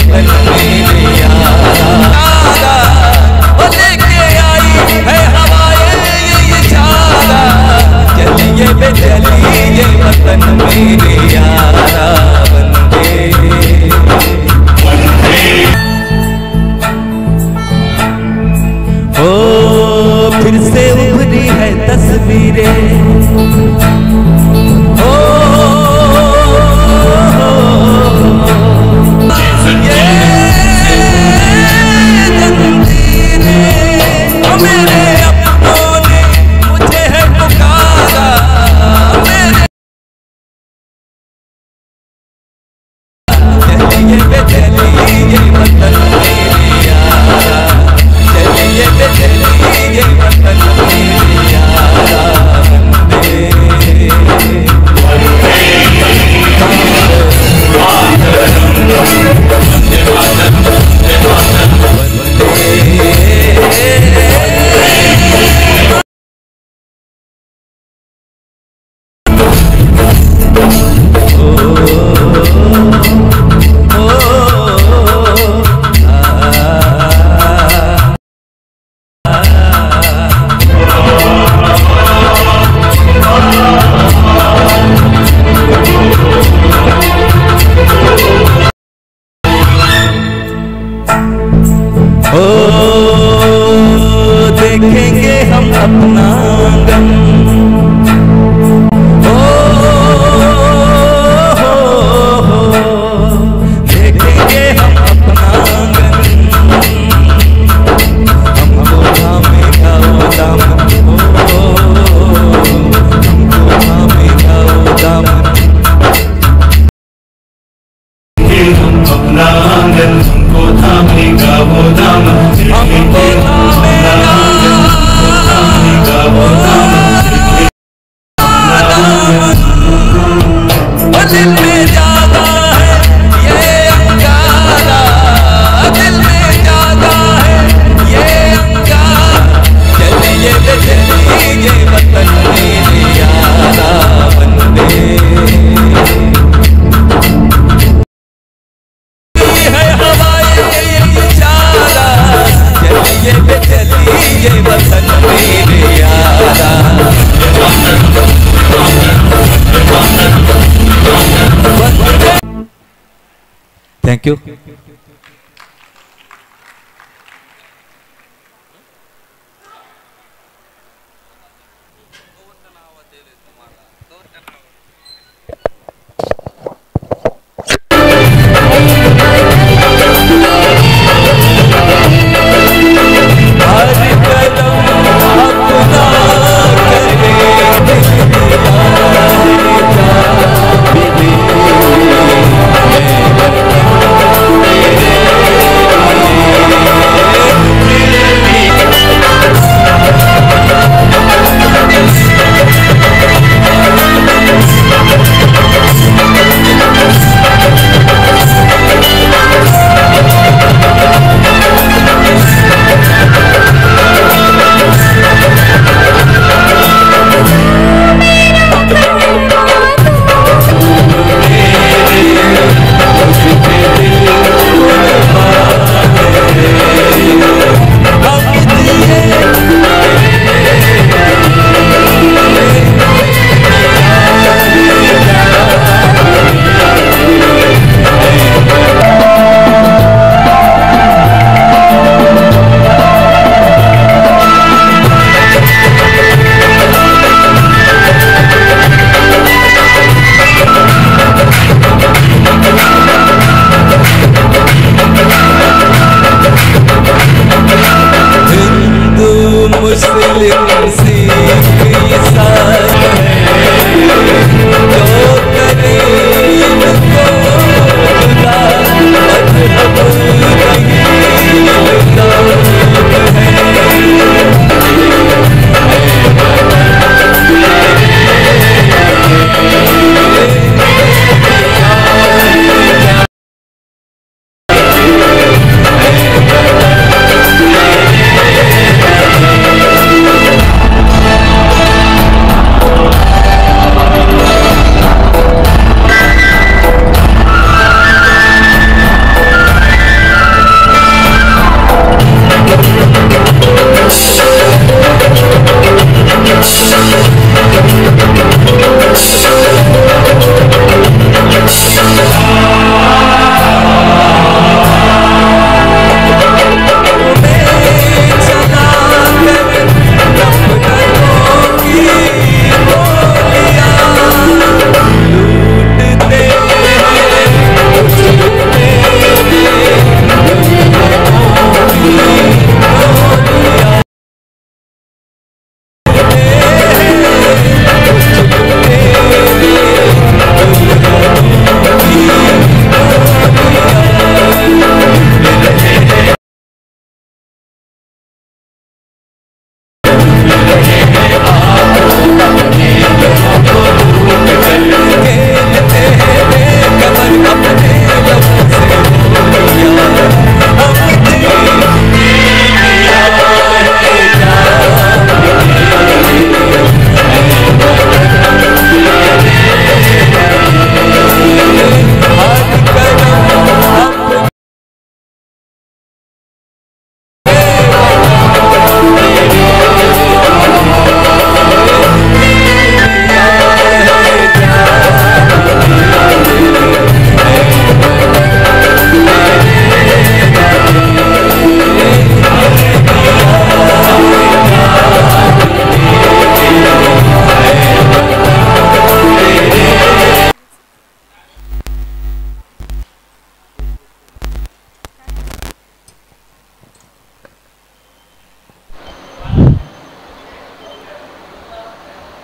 वतन मेरे यारा, वो लेके आई है हवाएं ये इशारा, चलिए बे चलिए वतन मेरे यारा, वंदे ओ फिर से उभरी है तस्वीरें, देखेंगे हम अपना गम, देखेंगे हम अपना गम, हमको थामेगा वो दामन, हमको थामेगा वो दामन, हम अपना आंगन, हमको थामेगा वो दामन, हमको थामेगा वो दामन, दिल में जागा है ये अंगारा, दिल में जागा है ये अंगारा, चलिए बे चलिए वतन मेरे यारा, वंदे है हवाएं ये इशारा, चलिए बे चलिए वतन मेरे यारा। Thank you.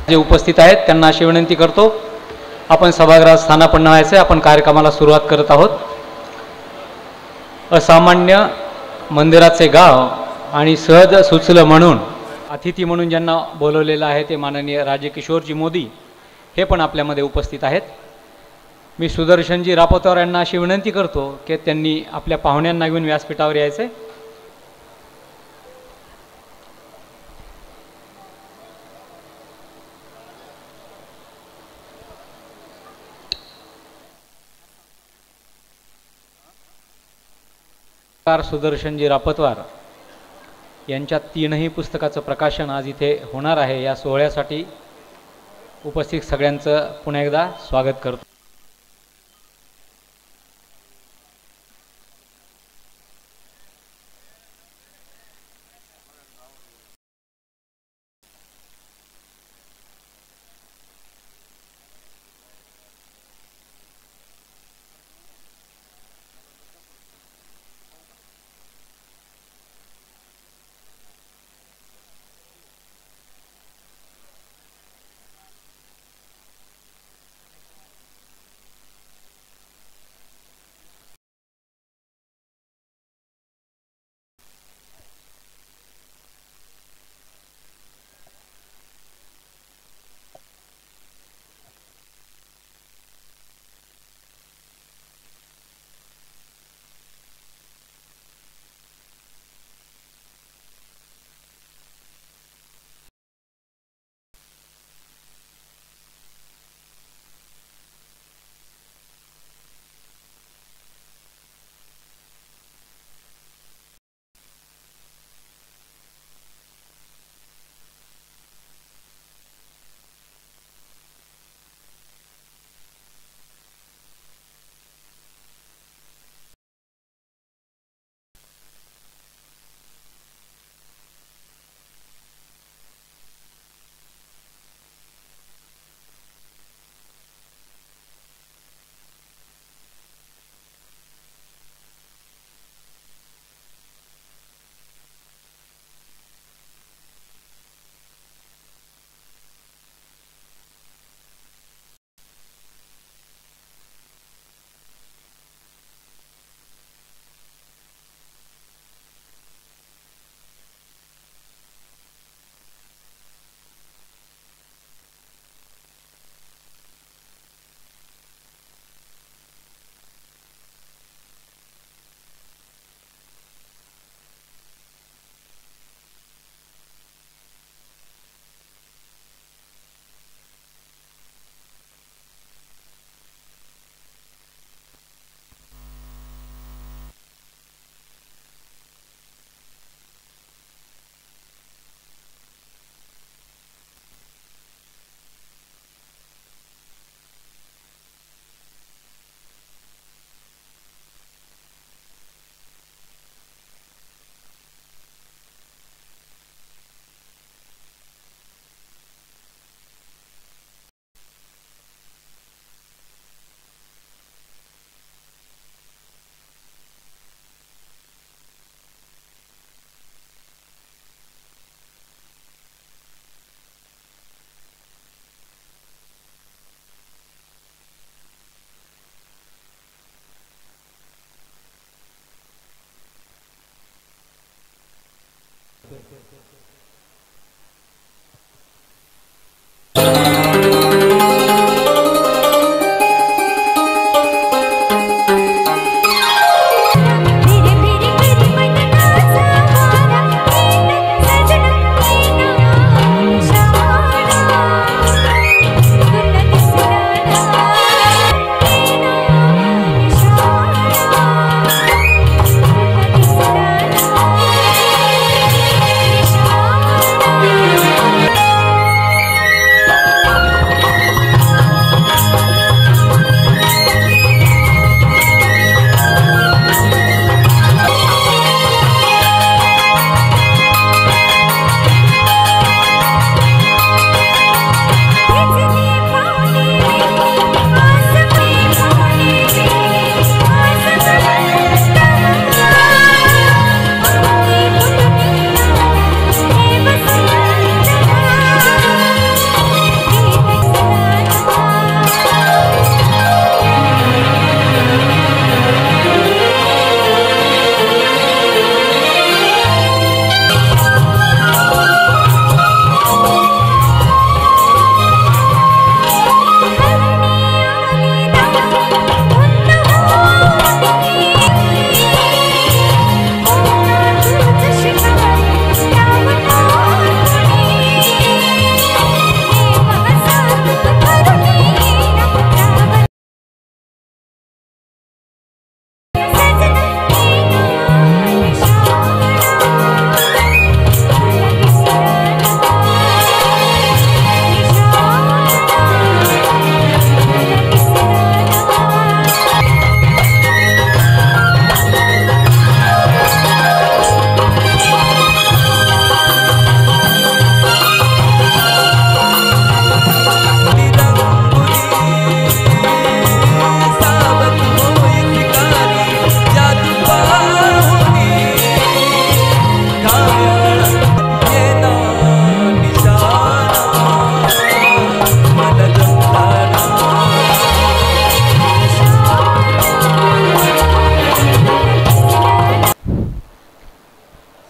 जे उपस्थित आहेत त्यांना अशी विनंती करतो, आपण सभागृहात स्थानापन्न व्हायचे. आपण कार्यक्रमाला सुरुवात करत आहोत. असामान्य मंदिराचे गाव आणि सहज सुचलं म्हणून अतिथी म्हणून ज्यांना बोलवलेलं आहे ते माननीय राजकिशोरजी मोदी हे पण आपल्यामध्ये उपस्थित आहेत. मी सुदर्शनजी रापतवार यांना अशी विनंती करतो की त्यांनी आपल्या पाहुण्यांना घेऊन व्यासपीठावर यायचे. सुदर्शनजी रापतवार यांच्या 3ही पुस्तकाचं प्रकाशन आज इथे होणार आहे. या सोहळ्यासाठी उपस्थित सगळ्यांचं पुन्हा एकदा स्वागत करतो.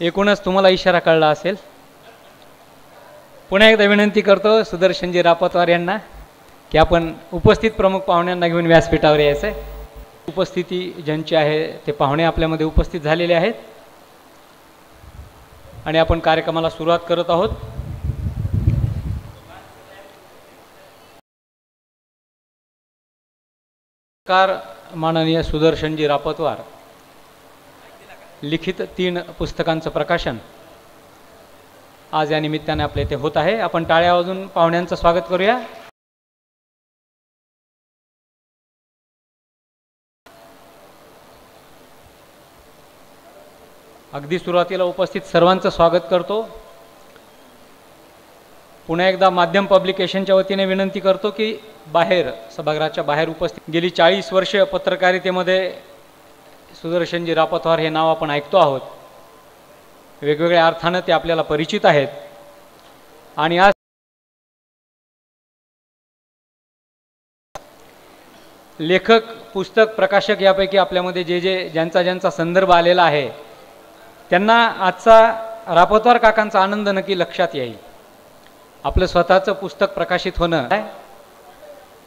एकूणच तुम्हाला इशारा कळला असेल. पुन्हा एकदा विनंती करतो सुदर्शनजी रापतवार यांना की आपण उपस्थित प्रमुख पाहुण्यांना घेऊन व्यासपीठावर यायचं आहे. उपस्थिती ज्यांची आहे ते पाहुणे आपल्यामध्ये उपस्थित झालेले आहेत आणि आपण कार्यक्रमाला सुरुवात करत आहोत. माननीय सुदर्शनजी रापतवार लिखित 3 पुस्तकांचं प्रकाशन आज या निमित्ताने आपल्या इथे होत आहे. आपण टाळ्या वाजवून पाहुण्यांचं स्वागत करूया. अगदी सुरुवातीला उपस्थित सर्वांचं स्वागत करतो. पुन्हा एकदा माध्यम पब्लिकेशनच्या वतीने विनंती करतो की बाहेर सभागृहाच्या बाहेर उपस्थित गेली 40 वर्ष पत्रकारितेमध्ये सुदर्शनजी रापतवार हे नाव आपण ऐकतो आहोत. वेगवेगळ्या अर्थानं ते आपल्याला परिचित आहेत आणि आज लेखक पुस्तक प्रकाशक यापैकी आपल्यामध्ये ज्यांचा संदर्भ आलेला आहे त्यांना आजचा रापतवार काकांचा आनंद नक्की लक्षात येईल. आपलं स्वतःचं पुस्तक प्रकाशित होणं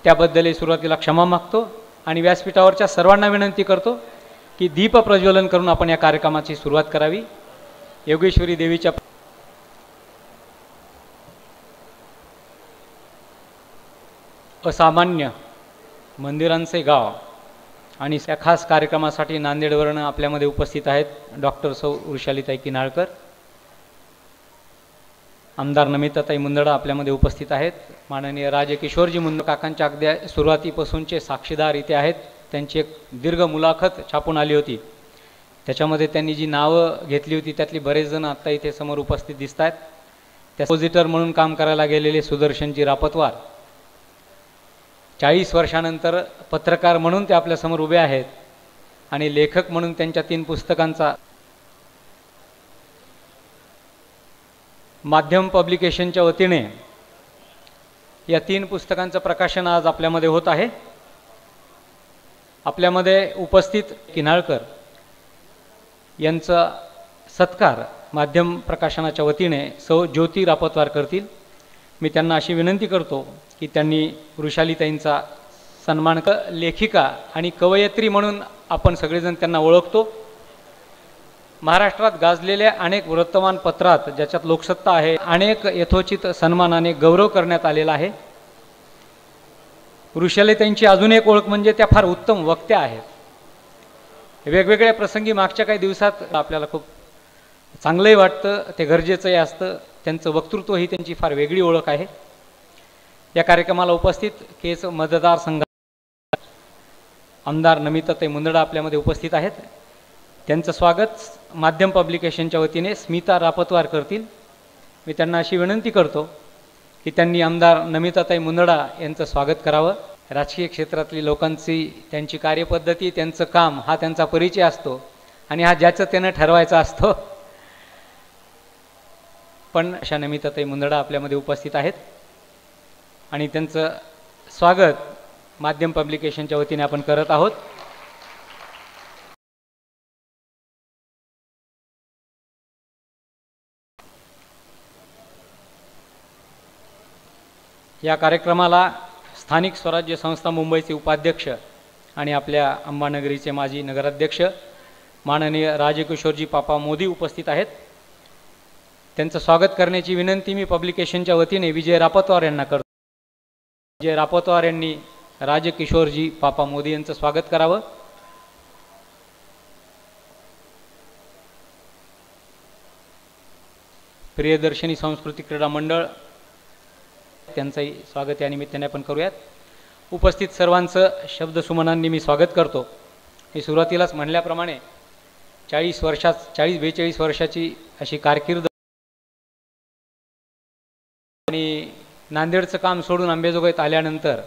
त्याबद्दलही सुरुवातीला क्षमा मागतो आणि व्यासपीठावरच्या सर्वांना विनंती करतो की दीप प्रज्वलन करून आपण या कार्यक्रमाची सुरुवात करावी. योगेश्वरी देवीच्या असामान्य मंदिरांचे गाव आणि त्या खास कार्यक्रमासाठी नांदेडवरून आपल्यामध्ये उपस्थित आहेत डॉक्टर सौ वृषालीताई किनाळकर, आमदार नमिताताई मुंदडा आपल्यामध्ये उपस्थित आहेत, माननीय राजकिशोरजी मुंदडा काकांच्या अगदी सुरुवातीपासूनचे साक्षीदार इथे आहेत. त्यांची एक दीर्घ मुलाखत छापून आली होती, त्याच्यामध्ये त्यांनी जी नावं घेतली होती त्यातली बरेच जण आत्ता इथे समोर उपस्थित दिसत आहेत. त्या एक्झिटर म्हणून काम करायला गेलेले सुदर्शनजी रापतवार 40 वर्षानंतर पत्रकार म्हणून ते आपल्यासमोर उभे आहेत आणि लेखक म्हणून त्यांच्या 3 पुस्तकांचा माध्यम पब्लिकेशनच्या वतीने या 3 पुस्तकांचं प्रकाशन आज आपल्यामध्ये होत आहे. आपल्यामध्ये उपस्थित किनाळकर यांचा सत्कार माध्यम प्रकाशनाच्या वतीने सौ ज्योती रापतवार करतील. मी त्यांना अशी विनंती करतो की त्यांनी वृषालीताईंचा सन्मान लेखिका आणि कवयित्री म्हणून आपण सगळेजण त्यांना ओळखतो. महाराष्ट्रात गाजलेल्या अनेक वर्तमानपत्रात ज्याच्यात लोकसत्ता आहे अनेक यथोचित सन्मानाने गौरव करण्यात आलेला आहे. वृषालीताईंची अजून एक ओळख म्हणजे त्या फार उत्तम वक्त्या आहेत. वेगवेगळ्या प्रसंगी मागच्या काही दिवसात आपल्याला खूप चांगलंही वाटतं, ते गरजेचंही असतं. त्यांचं वक्तृत्व ही त्यांची फार वेगळी ओळख आहे. या कार्यक्रमाला उपस्थित केस मतदारसंघ आमदार नमिताताई मुंदडा आपल्यामध्ये उपस्थित आहेत. त्यांचं स्वागत माध्यम पब्लिकेशनच्या वतीने स्मिता रापतवार करतील. मी त्यांना अशी विनंती करतो की त्यांनी आमदार नमिताताई मुंदडा यांचं स्वागत करावं. राजकीय क्षेत्रातली लोकांची त्यांची कार्यपद्धती त्यांचं काम हा त्यांचा परिचय असतो आणि हा ज्याचं त्यानं ठरवायचा असतो. पण अशा नमिताताई मुंदडा आपल्यामध्ये उपस्थित आहेत आणि त्यांचं स्वागत माध्यम पब्लिकेशनच्या वतीने आपण करत आहोत. या कार्यक्रमाला स्थानिक स्वराज्य संस्था मुंबईचे उपाध्यक्ष आणि आपल्या अंबानगरीचे माजी नगराध्यक्ष माननीय राजकिशोरजी पापा मोदी उपस्थित आहेत. त्यांचं स्वागत करण्याची विनंती मी पब्लिकेशनच्या वतीने विजय रापतवार यांना करतो. विजय रापतवार यांनी राजकिशोरजी पापा मोदी यांचं स्वागत करावं. प्रियदर्शनी सांस्कृतिक क्रीडा मंडळ त्यांचंही स्वागत या निमित्ताने आपण करूयात. उपस्थित सर्वांचं शब्दसुमनांनी मी स्वागत करतो. मी सुरुवातीलाच म्हणल्याप्रमाणे 40-42 वर्षाची अशी कारकीर्द आणि नांदेडचं काम सोडून अंबेजोगाईत आल्यानंतर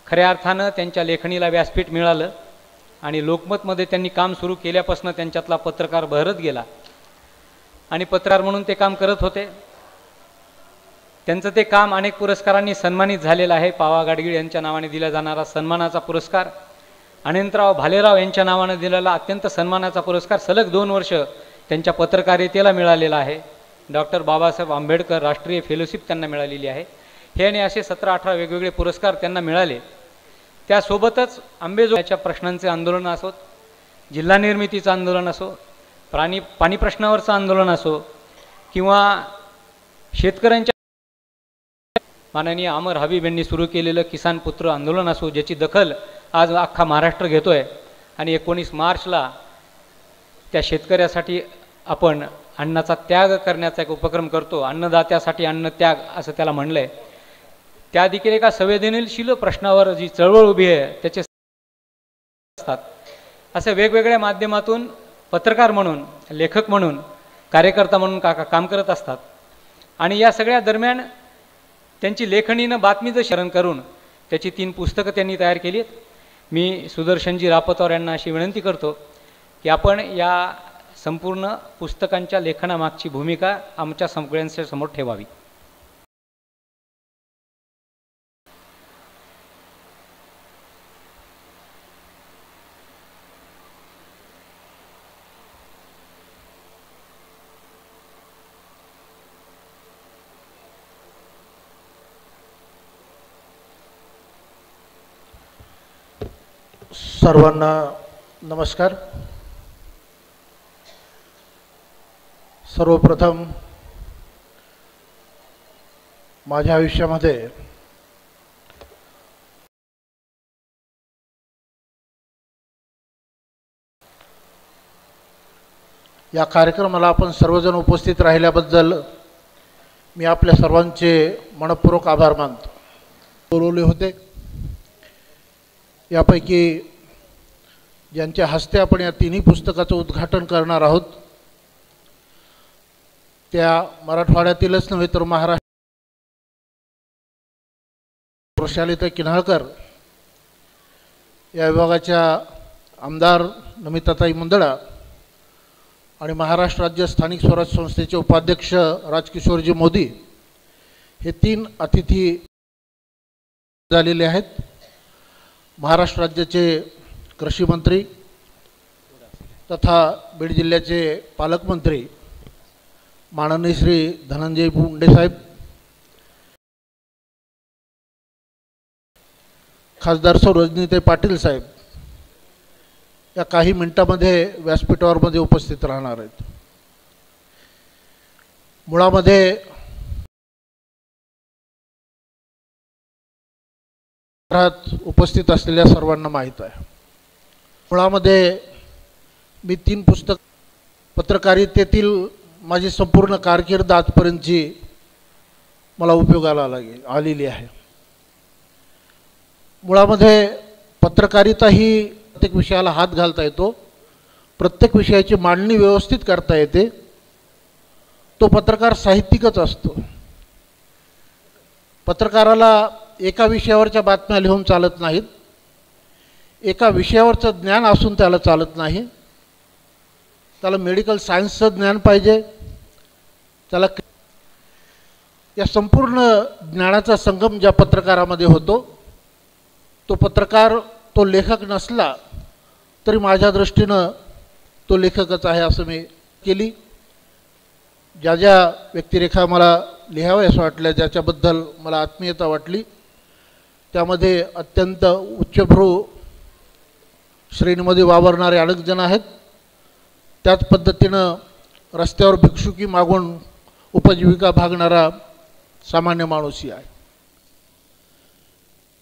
खऱ्या अर्थानं त्यांच्या लेखणीला व्यासपीठ मिळालं आणि लोकमतमध्ये त्यांनी काम सुरू केल्यापासून त्यांच्यातला पत्रकार बहरत गेला आणि पत्रकार म्हणून ते काम करत होते. त्यांचं ते काम अनेक पुरस्कारांनी सन्मानित झालेलं आहे. पावा गाडगीळ यांच्या नावाने दिला जाणारा सन्मानाचा पुरस्कार, अनंतराव भालेराव यांच्या नावाने दिलेला अत्यंत सन्मानाचा पुरस्कार, सलग 2 वर्ष त्यांच्या पत्रकारितेला मिळालेला आहे. डॉक्टर बाबासाहेब आंबेडकर राष्ट्रीय फेलोशिप त्यांना मिळालेली आहे. हे आणि असे 17-18 वेगवेगळे पुरस्कार त्यांना मिळाले. त्यासोबतच अंबेजोगाईच्या प्रश्नांचे आंदोलन असोत, जिल्हा निर्मितीचं आंदोलन असो, पाणी प्रश्नावरचं आंदोलन असो किंवा शेतकऱ्यांच्या माननीय अमर हबीब यांनी सुरू केलेलं किसान पुत्र आंदोलन असो, ज्याची दखल आज अख्खा महाराष्ट्र घेतो आहे. आणि 19 मार्चला त्या शेतकऱ्यासाठी आपण अन्नाचा त्याग करण्याचा एक उपक्रम करतो. अन्नदात्यासाठी अन्न त्याग असं त्याला म्हणलं आहे. त्या देखील एका संवेदनशील प्रश्नावर जी चळवळ उभी आहे त्याचे असतात. असे वेगवेगळ्या माध्यमातून पत्रकार म्हणून, लेखक म्हणून, कार्यकर्ता म्हणून काम करत असतात. आणि या सगळ्या दरम्यान त्यांची लेखणीनं बातमीचं शरण करून त्याची 3 पुस्तकं त्यांनी तयार केली आहेत. मी सुदर्शनजी रापतवार यांना अशी विनंती करतो की आपण या संपूर्ण पुस्तकांच्या लेखनामागची भूमिका आमच्या सगळ्यांच्या समोर ठेवावी. सर्वांना नमस्कार. सर्वप्रथम माझ्या आयुष्यामध्ये या कार्यक्रमाला आपण सर्वजण उपस्थित राहिल्याबद्दल मी आपल्या सर्वांचे मनपूर्वक आभार मानतो. बोलवले होते यापैकी ज्यांच्या हस्ते आपण या 3ही पुस्तकाचं उद्घाटन करणार आहोत त्या मराठवाड्यातीलच नव्हे तर महाराष्ट्र वृषालीताई किन्हाळकर या विभागाच्या आमदार नमिताताई मुंदडा आणि महाराष्ट्र राज्य स्थानिक स्वराज्य संस्थेचे उपाध्यक्ष राजकिशोरजी मोदी हे 3 अतिथी झालेले आहेत. महाराष्ट्र राज्याचे कृषी मंत्री तथा बीड जिल्ह्याचे पालकमंत्री माननीय श्री धनंजय मुंडे साहेब, खासदार सौ रजनीताई पाटील साहेब या काही मिनिटांमध्ये व्यासपीठावरमध्ये उपस्थित राहणार आहेत. मुळामध्ये उपस्थित असलेल्या सर्वांना माहीत आहे, मुळामध्ये मी 3 पुस्तक पत्रकारितेतील माझी संपूर्ण कारकीर्द आजपर्यंतची मला उपयोगाला आलेली आहे. मुळामध्ये पत्रकारिता ही प्रत्येक विषयाला हात घालता येतो, प्रत्येक विषयाची मांडणी व्यवस्थित करता येते. तो पत्रकार साहित्यिकच असतो. पत्रकाराला एका विषयावरच्या बातम्या लिहून चालत नाहीत, एका विषयावरचं ज्ञान असून त्याला चालत नाही. त्याला मेडिकल सायन्सचं ज्ञान पाहिजे, त्याला या संपूर्ण ज्ञानाचा संगम ज्या पत्रकारामध्ये होतो तो पत्रकार, तो लेखक नसला तरी माझ्या दृष्टीनं तो लेखकच आहे असं मी केली. ज्या ज्या व्यक्तिरेखा मला लिहाव्यास वाटल्या, ज्याच्याबद्दल मला आत्मीयता वाटली, त्यामध्ये अत्यंत उच्चभ्रू श्रेणीमध्ये वावरणारे अनेक जण आहेत. त्याच पद्धतीनं रस्त्यावर भिक्षुकी मागून उपजीविका भागणारा सामान्य माणूसही आहे.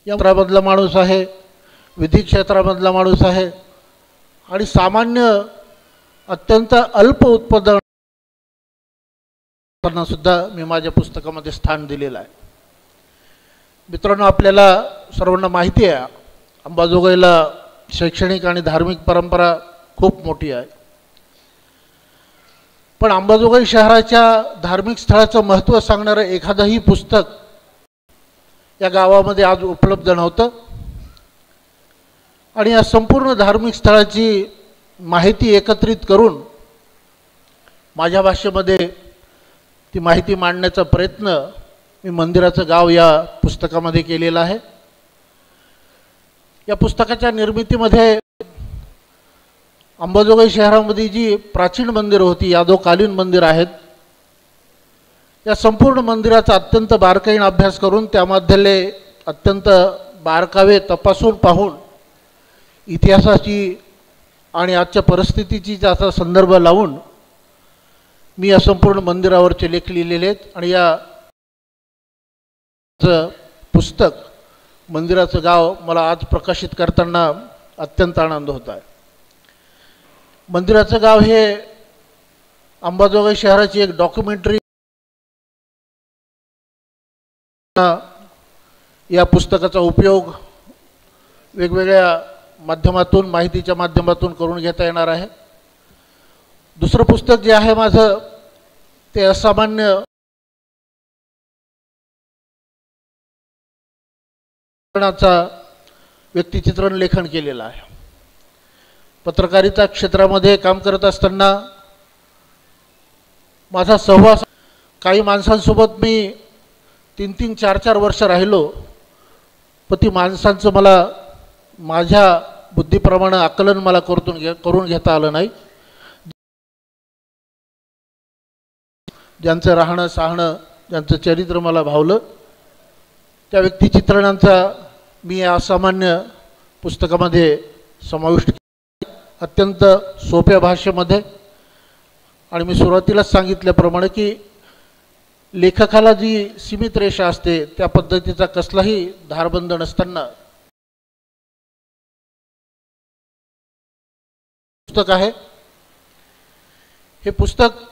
या क्षेत्रामधला माणूस आहे, विधी क्षेत्रामधला माणूस आहे आणि सामान्य अत्यंत अल्प उत्पादन सुद्धा मी माझ्या पुस्तकामध्ये स्थान दिलेलं आहे. मित्रांनो, आपल्याला सर्वांना माहिती आहे अंबाजोगाईला शैक्षणिक आणि धार्मिक परंपरा खूप मोठी आहे. पण अंबाजोगाई शहराच्या धार्मिक स्थळाचं महत्त्व सांगणारं एखादंही पुस्तक या गावामध्ये आज उपलब्ध नव्हतं. आणि या संपूर्ण धार्मिक स्थळाची माहिती एकत्रित करून माझ्या भाषेमध्ये ती माहिती मांडण्याचा प्रयत्न मी मंदिराचं गाव या पुस्तकामध्ये केलेला आहे. या पुस्तकाच्या निर्मितीमध्ये अंबाजोगाई शहरामध्ये जी प्राचीन मंदिरं होती, यादवकालीन मंदिरं आहेत, या संपूर्ण मंदिराचा अत्यंत बारकाईने अभ्यास करून त्यामधले अत्यंत बारकावे तपासून पाहून इतिहासाची आणि आजच्या परिस्थितीची त्याचा संदर्भ लावून मी या संपूर्ण मंदिरावरचे लेख लिहिलेले आहेत. आणि या पुस्तक मंदिराचं गाव मला आज प्रकाशित करताना अत्यंत आनंद होत आहे. मंदिराचं गाव हे अंबाजोगाई शहराची एक डॉक्युमेंटरी या पुस्तकाचा उपयोग वेगवेगळ्या माध्यमातून, माहितीच्या माध्यमातून करून घेता येणार आहे. दुसरं पुस्तक जे आहे माझं ते असामान्य व्यक्तिचित्रण लेखन केलेलं आहे. पत्रकारिता क्षेत्रामध्ये काम करत असताना माझा सहवास काही माणसांसोबत मी 3-3, 4-4 वर्ष राहिलो, पण ती माणसांचं मला माझ्या बुद्धीप्रमाणे आकलन मला करून घेता आलं नाही. ज्यांचं राहणं सहाणं, ज्यांचं चरित्र मला भावलं, त्या व्यक्तिचित्रणांचा मी या असामान्य पुस्तकामध्ये समाविष्ट केला, अत्यंत सोप्या भाषेमध्ये. आणि मी सुरुवातीलाच सांगितल्याप्रमाणे की लेखकाला जी सीमित रेषा असते त्या पद्धतीचा कसलाही धारबंद नसताना पुस्तक आहे. हे पुस्तक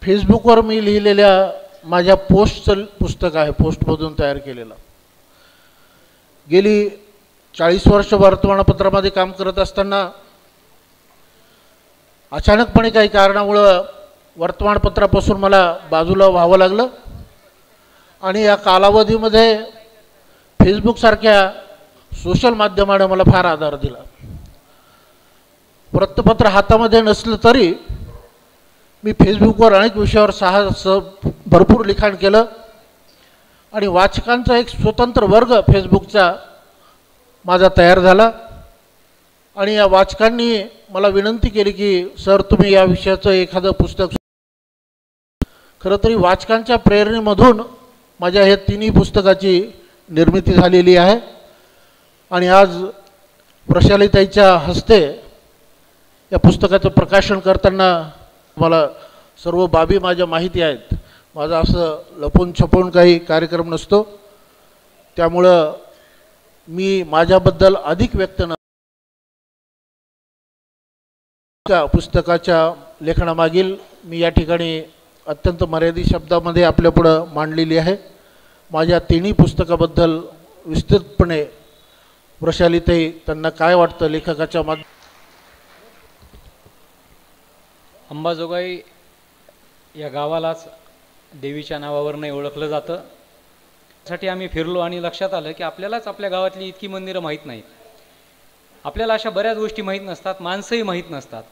फेसबुकवर मी लिहिलेल्या माझ्या पोस्टचं पुस्तक आहे, पोस्टमधून तयार केलेलं. गेली 40 वर्ष वर्तमानपत्रामध्ये काम करत असताना अचानकपणे काही कारणामुळं वर्तमानपत्रापासून मला बाजूला व्हावं लागलं. आणि या कालावधीमध्ये फेसबुकसारख्या सोशल माध्यमाने मला फार आधार दिला. वृत्तपत्र हातामध्ये नसलं तरी मी फेसबुकवर अनेक विषयावर भरपूर लिखाण केलं. आणि वाचकांचा एक स्वतंत्र वर्ग फेसबुकचा माझा तयार झाला. आणि या वाचकांनी मला विनंती केली की सर तुम्ही या विषयाचं एखादं पुस्तक. खरं तरी वाचकांच्या प्रेरणेमधून माझ्या ह्या तिन्ही पुस्तकाची निर्मिती झालेली आहे. आणि आज प्रशालीताईच्या हस्ते या पुस्तकाचं प्रकाशन करताना मला सर्व बाबी माझ्या माहिती आहेत. माझा असं लपून छपून काही कार्यक्रम नसतो, त्यामुळं मी माझ्याबद्दल अधिक व्यक्त न पुस्तकाच्या लेखनामागील मी या ठिकाणी अत्यंत मर्यादित शब्दामध्ये आपल्यापुढं मांडलेली आहे. माझ्या तिन्ही पुस्तकाबद्दल विस्तृतपणे प्रशालीताई त्यांना काय वाटतं लेखकाच्या अंबाजोगाई या गावालाच देवीच्या नावावरनं ओळखलं जातं. त्यासाठी आम्ही फिरलो आणि लक्षात आलं की आपल्यालाच आपल्या गावातली इतकी मंदिरं माहीत नाहीत. आपल्याला अशा बऱ्याच गोष्टी माहीत नसतात, माणसंही माहीत नसतात.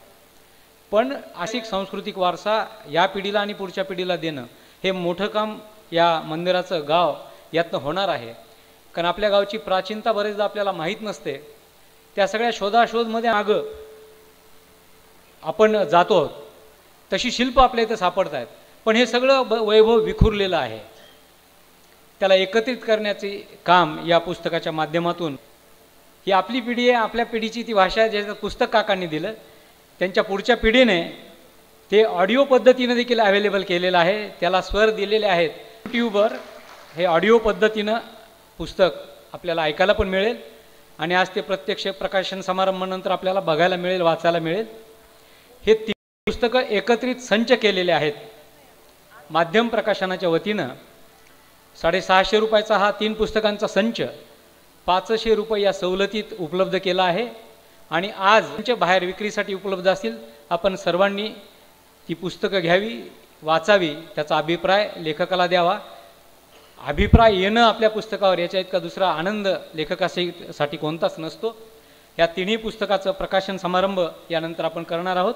पण अशी सांस्कृतिक वारसा या पिढीला आणि पुढच्या पिढीला देणं हे मोठं काम या मंदिराचं गाव यातनं होणार आहे. कारण आपल्या गावची प्राचीनता बरेचदा आपल्याला माहीत नसते. त्या सगळ्या शोधाशोधमध्ये मागं आपण जातो आहोत. तशी शिल्प आपल्या इथं सापडत आहेत, पण हे सगळं वैभव विखुरलेलं आहे. त्याला एकत्रित करण्याचे काम या पुस्तकाच्या माध्यमातून, ही आपली पिढी आहे, आपल्या पिढीची ती भाषा आहे. ज्याचं पुस्तक काकांनी दिलं, त्यांच्या पुढच्या पिढीने ते ऑडिओ पद्धतीनं देखील अवेलेबल केलेलं आहे. त्याला स्वर दिलेले आहेत. यूट्यूबवर हे ऑडिओ पद्धतीनं पुस्तक आपल्याला ऐकायला पण मिळेल आणि आज ते प्रत्यक्ष प्रकाशन समारंभानंतर आपल्याला बघायला मिळेल, वाचायला मिळेल. हे 3 पुस्तकं एकत्रित संच केलेले आहेत. माध्यम प्रकाशनाच्या वतीनं 650 रुपयाचा हा 3 पुस्तकांचा संच 500 रुपये या सवलतीत उपलब्ध केला आहे. आणि आज त्यांच्या बाहेर विक्रीसाठी उपलब्ध असतील. आपण सर्वांनी ती पुस्तकं घ्यावी, वाचावी, त्याचा अभिप्राय लेखकाला द्यावा. अभिप्राय येणं आपल्या पुस्तकावर याच्या इतका दुसरा आनंद लेखकासाठी कोणताच नसतो. या तिन्ही पुस्तकाचं प्रकाशन समारंभ यानंतर आपण करणार आहोत.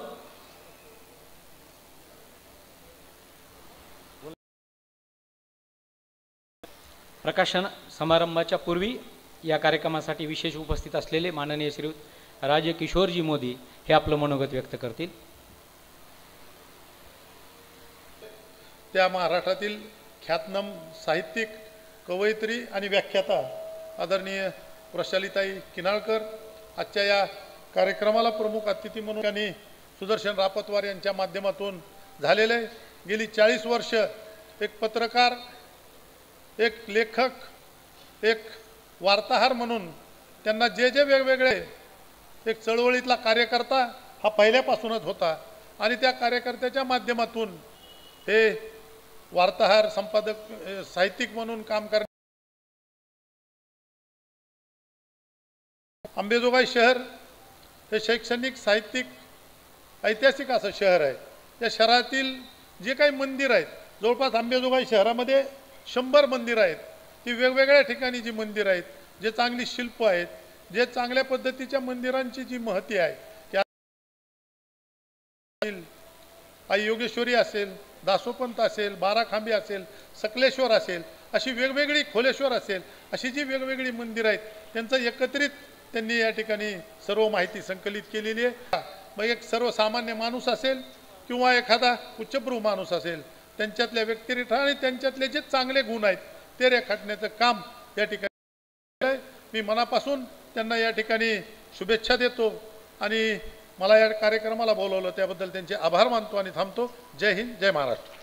प्रकाशन समारंभाच्या पूर्वी या कार्यक्रमासाठी विशेष उपस्थित असलेले माननीय श्री राजे किशोरजी मोदी हे आपलं मनोगत व्यक्त करतील. त्या महाराष्ट्रातील ख्यातनाम साहित्यिक, कवयित्री आणि व्याख्याता आदरणीय प्रशालीताई किनाळकर आजच्या या कार्यक्रमाला प्रमुख अतिथी म्हणून त्यांनी सुदर्शन रापतवार यांच्या माध्यमातून झालेले गेली 40 वर्ष एक पत्रकार, एक लेखक, एक वार्ताहर म्हणून त्यांना जे जे वेगवेगळे एक चळवळीतला कार्यकर्ता हा पहिल्यापासूनच होता आणि त्या कार्यकर्त्याच्या माध्यमातून हे वार्ताहर, संपादक, साहित्यिक म्हणून काम करणे. अंबेजोगाई शहर हे शैक्षणिक, साहित्यिक, ऐतिहासिक असं शहर आहे. या शहरातील जे काही मंदिर आहेत, जवळपास अंबेजोगाई शहरामध्ये 100 मंदिरं आहेत. ती वेगवेगळ्या ठिकाणी जी मंदिरं आहेत, जे चांगली शिल्प आहेत, जे चांगल्या पद्धतीच्या मंदिरांची जी महती आहे, त्या आई योगेश्वरी असेल, दासोपंत असेल, बाराखांबी असेल, सकलेश्वर असेल, अशी वेगवेगळी, खोलेश्वर असेल, अशी जी वेगवेगळी मंदिरं आहेत त्यांचं एकत्रित त्यांनी या ठिकाणी सर्व माहिती संकलित केलेली आहे. मग एक सर्वसामान्य माणूस असेल किंवा एखादा उच्चभ्रू माणूस असेल, त्यांच्यातल्या व्यक्तिरेखा आणि त्यांच्यातले जे चांगले गुण आहेत ते रेखाटण्याचं काम या ठिकाणी. मी मनापासून त्यांना या ठिकाणी शुभेच्छा देतो आणि मला या कार्यक्रमाला बोलवलं त्याबद्दल त्यांचे आभार मानतो आणि थांबतो. जय हिंद, जय महाराष्ट्र.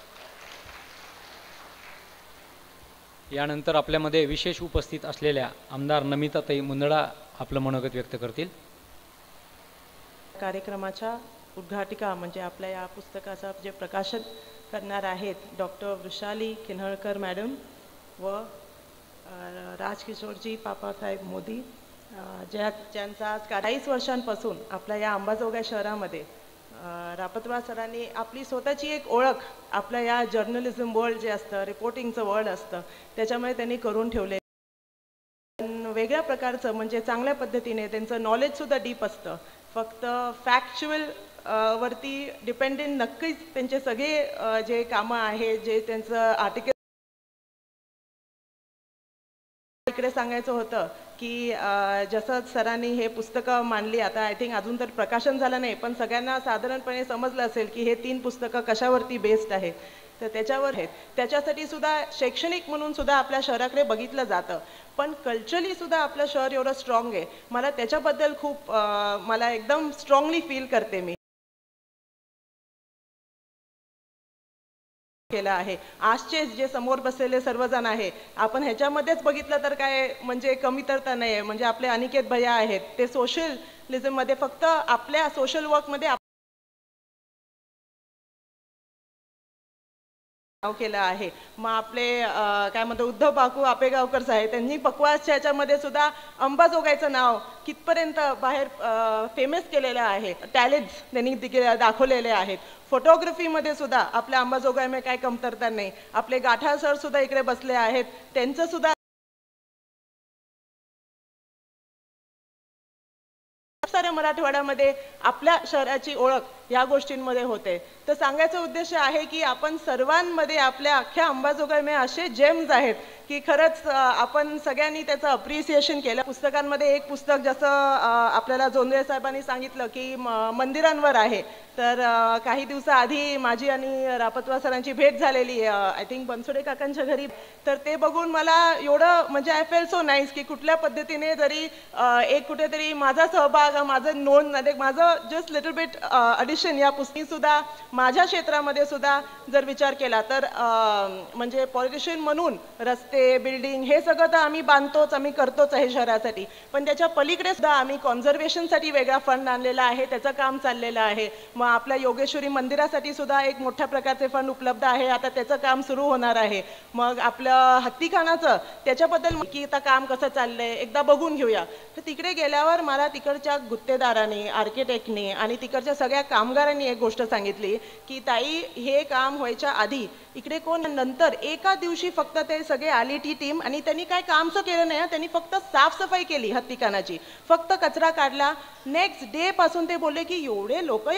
यानंतर आपल्यामध्ये विशेष उपस्थित असलेल्या आमदार नमिताताई मुंदडा आपलं मनोगत व्यक्त करतील. कार्यक्रमाच्या उद्घाटिका म्हणजे आपल्या या पुस्तकाचं जे प्रकाशन करणार आहेत डॉक्टर वृषाली किन्हळकर मॅडम व राजकिशोरजी पापासाहेब मोदी, ज्यांचा आज 40 वर्षांपासून आपल्या या अंबाजोगाई शहरामध्ये रापतवार सरांनी आपली स्वतःची एक ओळख आपल्या या जर्नलिझम वर्ल्ड जे असतं, रिपोर्टिंगचं वर्ल्ड असतं, त्याच्यामध्ये त्यांनी करून ठेवले. वेगळ्या प्रकारचं म्हणजे चांगल्या पद्धतीने त्यांचं नॉलेजसुद्धा डीप असतं. फक्त फॅक्च्युअल वरती डिपेंडेंट नक्कीच त्यांचे सगळे जे कामं आहे, जे त्यांचं आर्टिकल इकडे सांगायचं होतं की जसं सरांनी हे पुस्तकं मांडली, आता आय थिंक अजून तर प्रकाशन झालं नाही, पण सगळ्यांना साधारणपणे समजलं असेल की हे 3 पुस्तकं कशावरती बेस्ड आहेत. तर त्याच्यावर आहेत. त्याच्यासाठी सुद्धा शैक्षणिक म्हणून सुद्धा आपल्या शहराकडे बघितलं जातं, पण कल्चरली सुद्धा आपलं शहर एवढं स्ट्रॉंग आहे. मला त्याच्याबद्दल खूप मला एकदम स्ट्रॉंगली फील करते मी केलं आहे. आजचे जे समोर बसलेले सर्वजण आहे, आपण ह्याच्यामध्येच बघितलं तर काय म्हणजे कमी तर नाही आहे. म्हणजे आपले अनिकेत भैया आहेत, ते सोशलिझममध्ये फक्त आपल्या सोशल वर्कमध्ये केलं आहे. मग आपले काय म्हणतो उद्धव बाकू आपेगावकर साहेब, त्यांनी पक्वासच्या ह्याच्यामध्ये सुद्धा अंबाजोगाईचं नाव कितपर्यंत बाहेर फेमस केलेलं आहे. टॅलेंट्स त्यांनी दाखवलेले आहेत. फोटोग्राफीमध्ये सुद्धा आपल्या अंबाजोगाईमध्ये काय कमतरता नाही. आपले गाठाळ सर सुद्धा इकडे बसले आहेत, त्यांचं सुद्धा साऱ्या मराठवाड्यामध्ये आपल्या शहराची ओळख या गोष्टींमध्ये होते. तर सांगायचा उद्देश आहे की आपण सर्वांमध्ये आपल्या अख्ख्या अंबाजोगाईमध्ये असे जेम्स आहेत की खरंच आपण सगळ्यांनी त्याचं अप्रिसिएशन केलं. पुस्तकांमध्ये एक पुस्तक जसं आपल्याला जोंधळे साहेबांनी सांगितलं की मंदिरांवर आहे. तर काही दिवसाआधी माझी आणि रापतवार सरांची भेट झालेली आय थिंक बनसोडे काकांच्या घरी. तर ते बघून मला एवढं म्हणजे आय फेल सो नाईस की कुठल्या पद्धतीने जरी एक कुठेतरी माझा सहभाग, माझं नोंद, माझं जस्ट लिटल बिट ॲडिशन या पुस्तकी सुद्धा माझ्या क्षेत्रामध्ये सुद्धा जर विचार केला तर म्हणजे पॉलिटिशियन म्हणून रस्ते, बिल्डिंग हे सगळं तर आम्ही बांधतोच, आम्ही करतोच आहे शहरासाठी, पण त्याच्या पलीकडे सुद्धा आम्ही कॉन्झर्वेशनसाठी वेगळा फंड आणलेला आहे, त्याचं काम चाललेलं आहे. मग आपल्या योगेश्वरी मंदिरासाठी सुद्धा एक मोठ्या प्रकारचे फंड उपलब्ध आहे, आता त्याचं काम सुरू होणार आहे. मग आपलं हत्तीखानाचं त्याच्याबद्दल की आता काम कसं चाललंय एकदा बघून घेऊया. तर तिकडे गेल्यावर मला तिकडच्या गुत्तेदारांनी, आर्किटेक्टनी आणि तिकडच्या सगळ्या कामगारांनी एक गोष्ट सांगितली की ताई हे काम व्हायच्या आधी इकडे कोण, नंतर एका दिवशी फक्त ते सगळे आली टी टीम आणि त्यांनी काय कामचं केलं नाही, त्यांनी फक्त साफसफाई केली हत्तीखानाची, फक्त कचरा काढला. नेक्स्ट डे पासून ते बोलले की एवढे लोक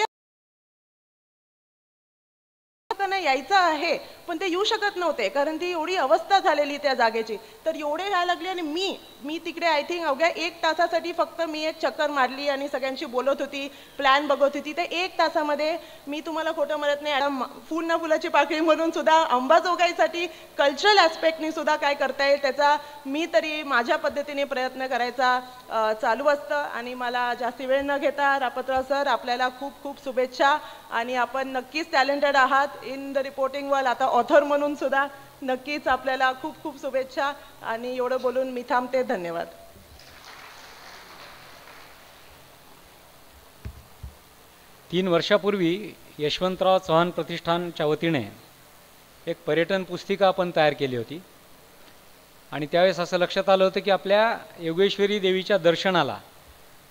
लोकांना यायचं आहे पण ते येऊ शकत नव्हते कारण ती एवढी अवस्था झालेली त्या जागेची. तर एवढे व्हायला लागले आणि मी तिकडे आय थिंक अवघ्या 1 तासासाठी फक्त मी एक चक्कर मारली आणि सगळ्यांशी बोलत होती, प्लॅन बघत होती. ते 1 तासामध्ये मी तुम्हाला खोटं म्हणत नाही, फुल ना फुलाची पाकळी म्हणून सुद्धा अंबाजोगाईसाठी कल्चरल ॲस्पेक्टनी सुद्धा काय करता येईल त्याचा मी तरी माझ्या पद्धतीने प्रयत्न करायचा चालू असतं. आणि मला जास्ती वेळ न घेता रापतराव सर आपल्याला खूप खूप शुभेच्छा. आणि आपण नक्कीच टॅलेंटेड आहात इन द रिपोर्टिंग वर्ल्ड, आता ऑथर म्हणून सुद्धा नक्कीच आपल्याला खूप खूप शुभेच्छा. आणि एवढं बोलून मी थांबते. धन्यवाद. तीन वर्षापूर्वी यशवंतराव चव्हाण प्रतिष्ठानच्या वतीने एक पर्यटन पुस्तिका आपण तयार केली होती आणि त्यावेळेस असं लक्षात आलं होतं की आपल्या योगेश्वरी देवीच्या दर्शनाला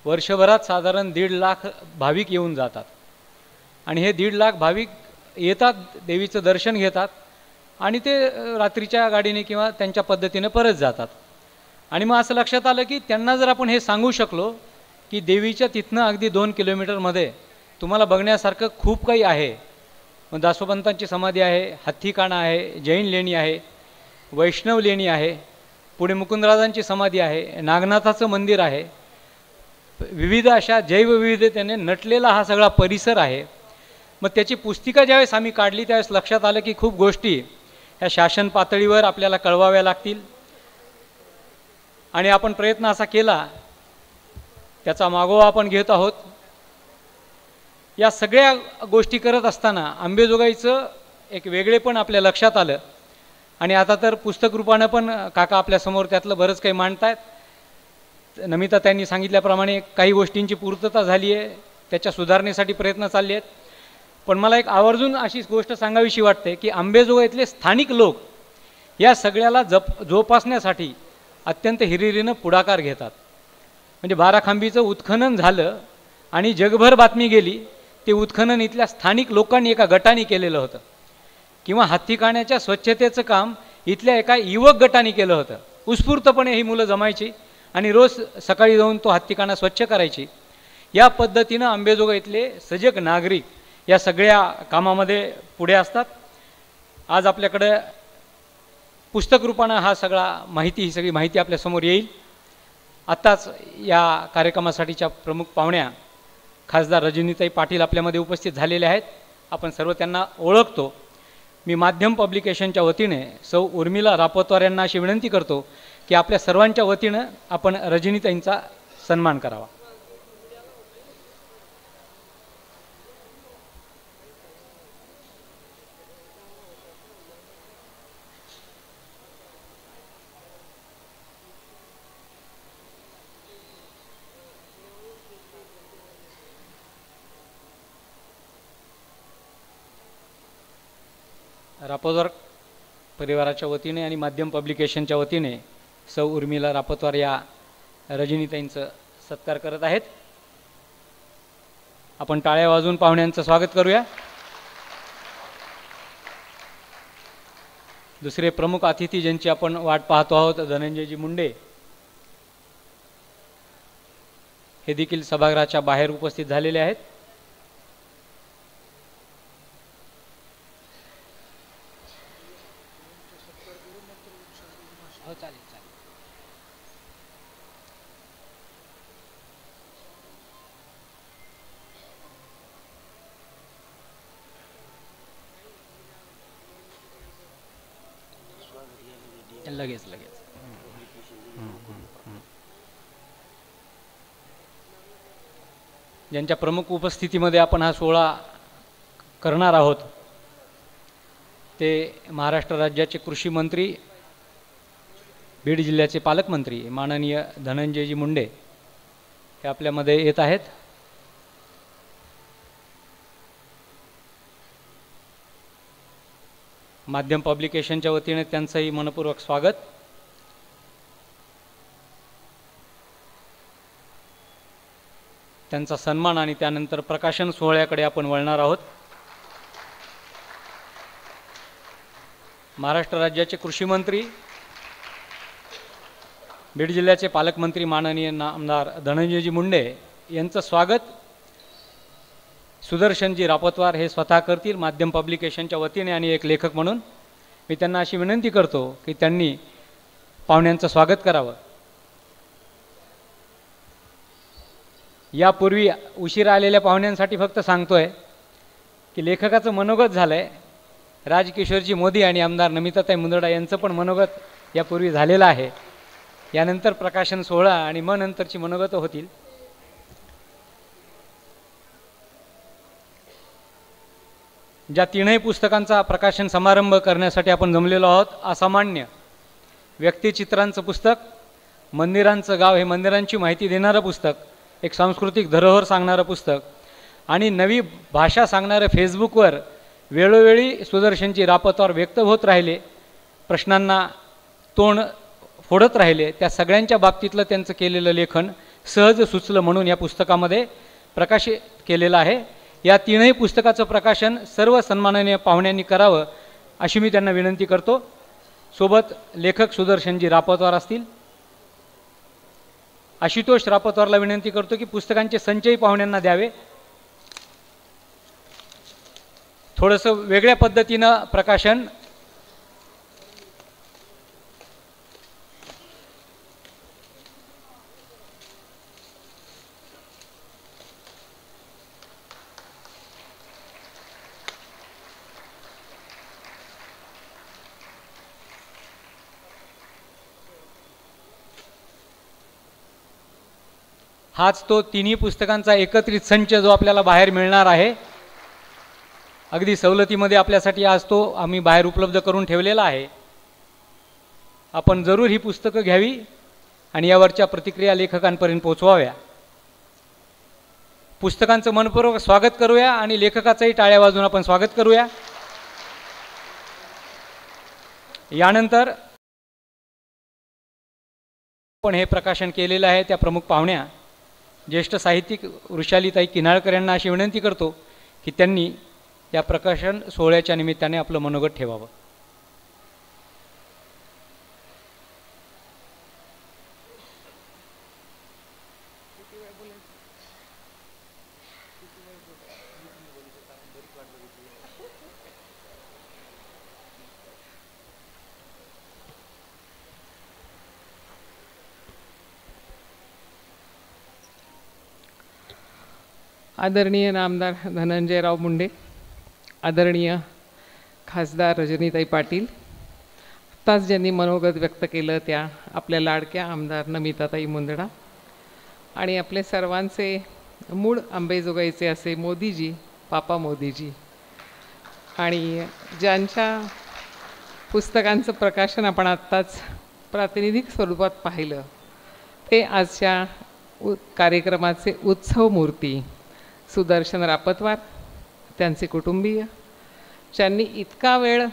वर्षभरात साधारण 1.5 लाख भाविक येऊन जातात आणि हे 1.5 लाख भाविक येतात, देवीचं दर्शन घेतात आणि ते रात्रीच्या गाडीने किंवा त्यांच्या पद्धतीने परत जातात. आणि मग असं लक्षात आलं की त्यांना जर आपण हे सांगू शकलो की देवीच्या तिथनं अगदी 2 किलोमीटरमध्ये तुम्हाला बघण्यासारखं खूप काही आहे, मग दासोपंतांची समाधी आहे, हत्तीखाना आहे, जैन लेणी आहे, वैष्णव लेणी आहे, पुढे मुकुंदराजांची समाधी आहे, नागनाथाचं मंदिर आहे, विविध अशा जैवविविधतेने नटलेला हा सगळा परिसर आहे. मग त्याची पुस्तिका ज्यावेळेस आम्ही काढली त्यावेळेस लक्षात आलं की खूप गोष्टी ह्या शासन पातळीवर आपल्याला कळवाव्या लागतील आणि आपण प्रयत्न असा केला, त्याचा मागोवा आपण घेत आहोत. या सगळ्या गोष्टी करत असताना अंबेजोगाईचं एक वेगळेपण आपल्या लक्षात आलं आणि आता तर पुस्तक रूपानं पण काका आपल्यासमोर त्यातलं बरंच काही मांडतायत. नमिता त्यांनी सांगितल्याप्रमाणे काही गोष्टींची पूर्तता झाली आहे, त्याच्या सुधारणेसाठी प्रयत्न चालले आहेत. पण मला एक आवर्जून अशी गोष्ट सांगावीशी वाटते की अंबेजोगाईतले स्थानिक लोक या सगळ्याला जोपासण्यासाठी अत्यंत हिरिरीनं पुढाकार घेतात. म्हणजे बाराखांबीचं उत्खनन झालं आणि जगभर बातमी गेली, ते उत्खनन इथल्या स्थानिक लोकांनी एका गटाने केलेलं होतं. किंवा हत्तीखान्याच्या स्वच्छतेचं काम इथल्या एका युवक गटाने केलं होतं. उत्स्फूर्तपणे ही मुलं जमायची आणि रोज सकाळी जाऊन तो हत्तीखाना स्वच्छ करायची. या पद्धतीनं अंबेजोगाईतले सजग नागरिक या सगळ्या कामामध्ये पुढे असतात. आज आपल्याकडे पुस्तक रूपानं ही सगळी माहिती आपल्यासमोर येईल. आत्ताच या कार्यक्रमासाठीच्या प्रमुख पाहुण्या खासदार रजनीताई पाटील आपल्यामध्ये उपस्थित झालेल्या आहेत. आपण सर्व त्यांना ओळखतो. मी माध्यम पब्लिकेशनच्या वतीने सौ उर्मिला रापतवार यांना अशी विनंती करतो की आपल्या सर्वांच्या वतीनं आपण रजनीताईंचा सन्मान करावा. रापतवार परिवाराच्या वतीने आणि माध्यम पब्लिकेशनच्या वतीने सौ उर्मिला रापतवार या रजनीताईंचं सत्कार करत आहेत. आपण टाळ्या वाजवून पाहुण्यांचं स्वागत करूया. दुसरे प्रमुख अतिथी ज्यांची आपण वाट पाहतो आहोत, धनंजयजी मुंडे, हे देखील सभागृहाच्या बाहेर उपस्थित झालेले आहेत. लगेच ज्यांच्या प्रमुख उपस्थितीमध्ये आपण हा सोहळा करणार आहोत ते महाराष्ट्र राज्याचे कृषी मंत्री, बीड जिल्ह्याचे पालकमंत्री माननीय धनंजयजी मुंडे हे आपल्यामध्ये येत आहेत. माध्यम पब्लिकेशनच्या वतीने त्यांचंही मनपूर्वक स्वागत. त्यांचा सन्मान आणि त्यानंतर प्रकाशन सोहळ्याकडे आपण वळणार आहोत. महाराष्ट्र राज्याचे कृषी मंत्री, बीड जिल्ह्याचे पालकमंत्री माननीय आमदार धनंजयजी मुंडे यांचं स्वागत सुदर्शनजी रापतवार हे स्वतः करतील माध्यम पब्लिकेशनच्या वतीने आणि एक लेखक म्हणून. मी त्यांना अशी विनंती करतो की त्यांनी पाहुण्यांचं स्वागत करावं. यापूर्वी उशिरा आलेल्या पाहुण्यांसाठी फक्त सांगतोय की लेखकाचं मनोगत झालं आहे. राजकिशोरजी मोदी आणि आमदार नमिताताई मुंदडा यांचं पण मनोगत यापूर्वी झालेलं आहे. यानंतर प्रकाशन सोहळा आणि मग नंतरची मनोगतं होतील. ज्या तीनही पुस्तकांचा प्रकाशन समारंभ करण्यासाठी आपण जमलेलो आहोत, असामान्य व्यक्तिचित्रांचं पुस्तक, मंदिरांचं गाव हे मंदिरांची माहिती देणारं पुस्तक, एक सांस्कृतिक धरोहर सांगणारं पुस्तक आणि नवी भाषा सांगणारं फेसबुकवर वेळोवेळी सुदर्शनजी रापतवार व्यक्त होत राहिले, प्रश्नांना तोंड फोडत राहिले, त्या सगळ्यांच्या बाबतीतलं त्यांचं केलेलं लेखन सहज सुचलं म्हणून या पुस्तकामध्ये प्रकाशित केलेलं आहे. या तीनही पुस्तकाचं प्रकाशन सर्व सन्माननीय पाहुण्यांनी करावं अशी मी त्यांना विनंती करतो. सोबत लेखक सुदर्शनजी रापतवार असतील. आशुतोष रापतवारला विनंती करतो की पुस्तकांचे संचयी पाहुण्यांना द्यावे. थोडंसं वेगळ्या पद्धतीनं प्रकाशन हाच तो तिन्ही पुस्तकांचा एकत्रित संच जो आपल्याला बाहेर मिळणार आहे. अगदी सवलतीमध्ये आपल्यासाठी आज तो आम्ही बाहेर उपलब्ध करून ठेवलेला आहे. आपण जरूर ही पुस्तकं घ्यावी आणि यावरच्या प्रतिक्रिया लेखकांपर्यंत पोचवाव्या. पुस्तकांचं मनपूर्वक स्वागत करूया आणि लेखकाचंही टाळ्या वाजवून आपण स्वागत करूया. यानंतर पण हे प्रकाशन केलेलं आहे त्या प्रमुख पाहुण्या ज्येष्ठ साहित्यिक वृषालीताई किन्हाळकर यांना अशी विनंती करतो की त्यांनी या प्रकाशन सोहळ्याच्या निमित्ताने आपलं मनोगत ठेवावं. आदरणीय नामदार धनंजयराव मुंडे, आदरणीय खासदार रजनीताई पाटील, आत्ताच ज्यांनी मनोगत व्यक्त केलं त्या आपल्या लाडक्या आमदार नमिताताई मुंदडा आणि आपले सर्वांचे मूळ अंबेजोगाईचे असे मोदीजी, पापा मोदीजी, आणि ज्यांच्या पुस्तकांचं प्रकाशन आपण आत्ताच प्रातिनिधिक स्वरूपात पाहिलं ते आजच्या कार्यक्रमाचे उत्सव मूर्ती सुदर्शन रापतवार, त्यांचे कुटुंबीय, ज्यांनी इतका वेळ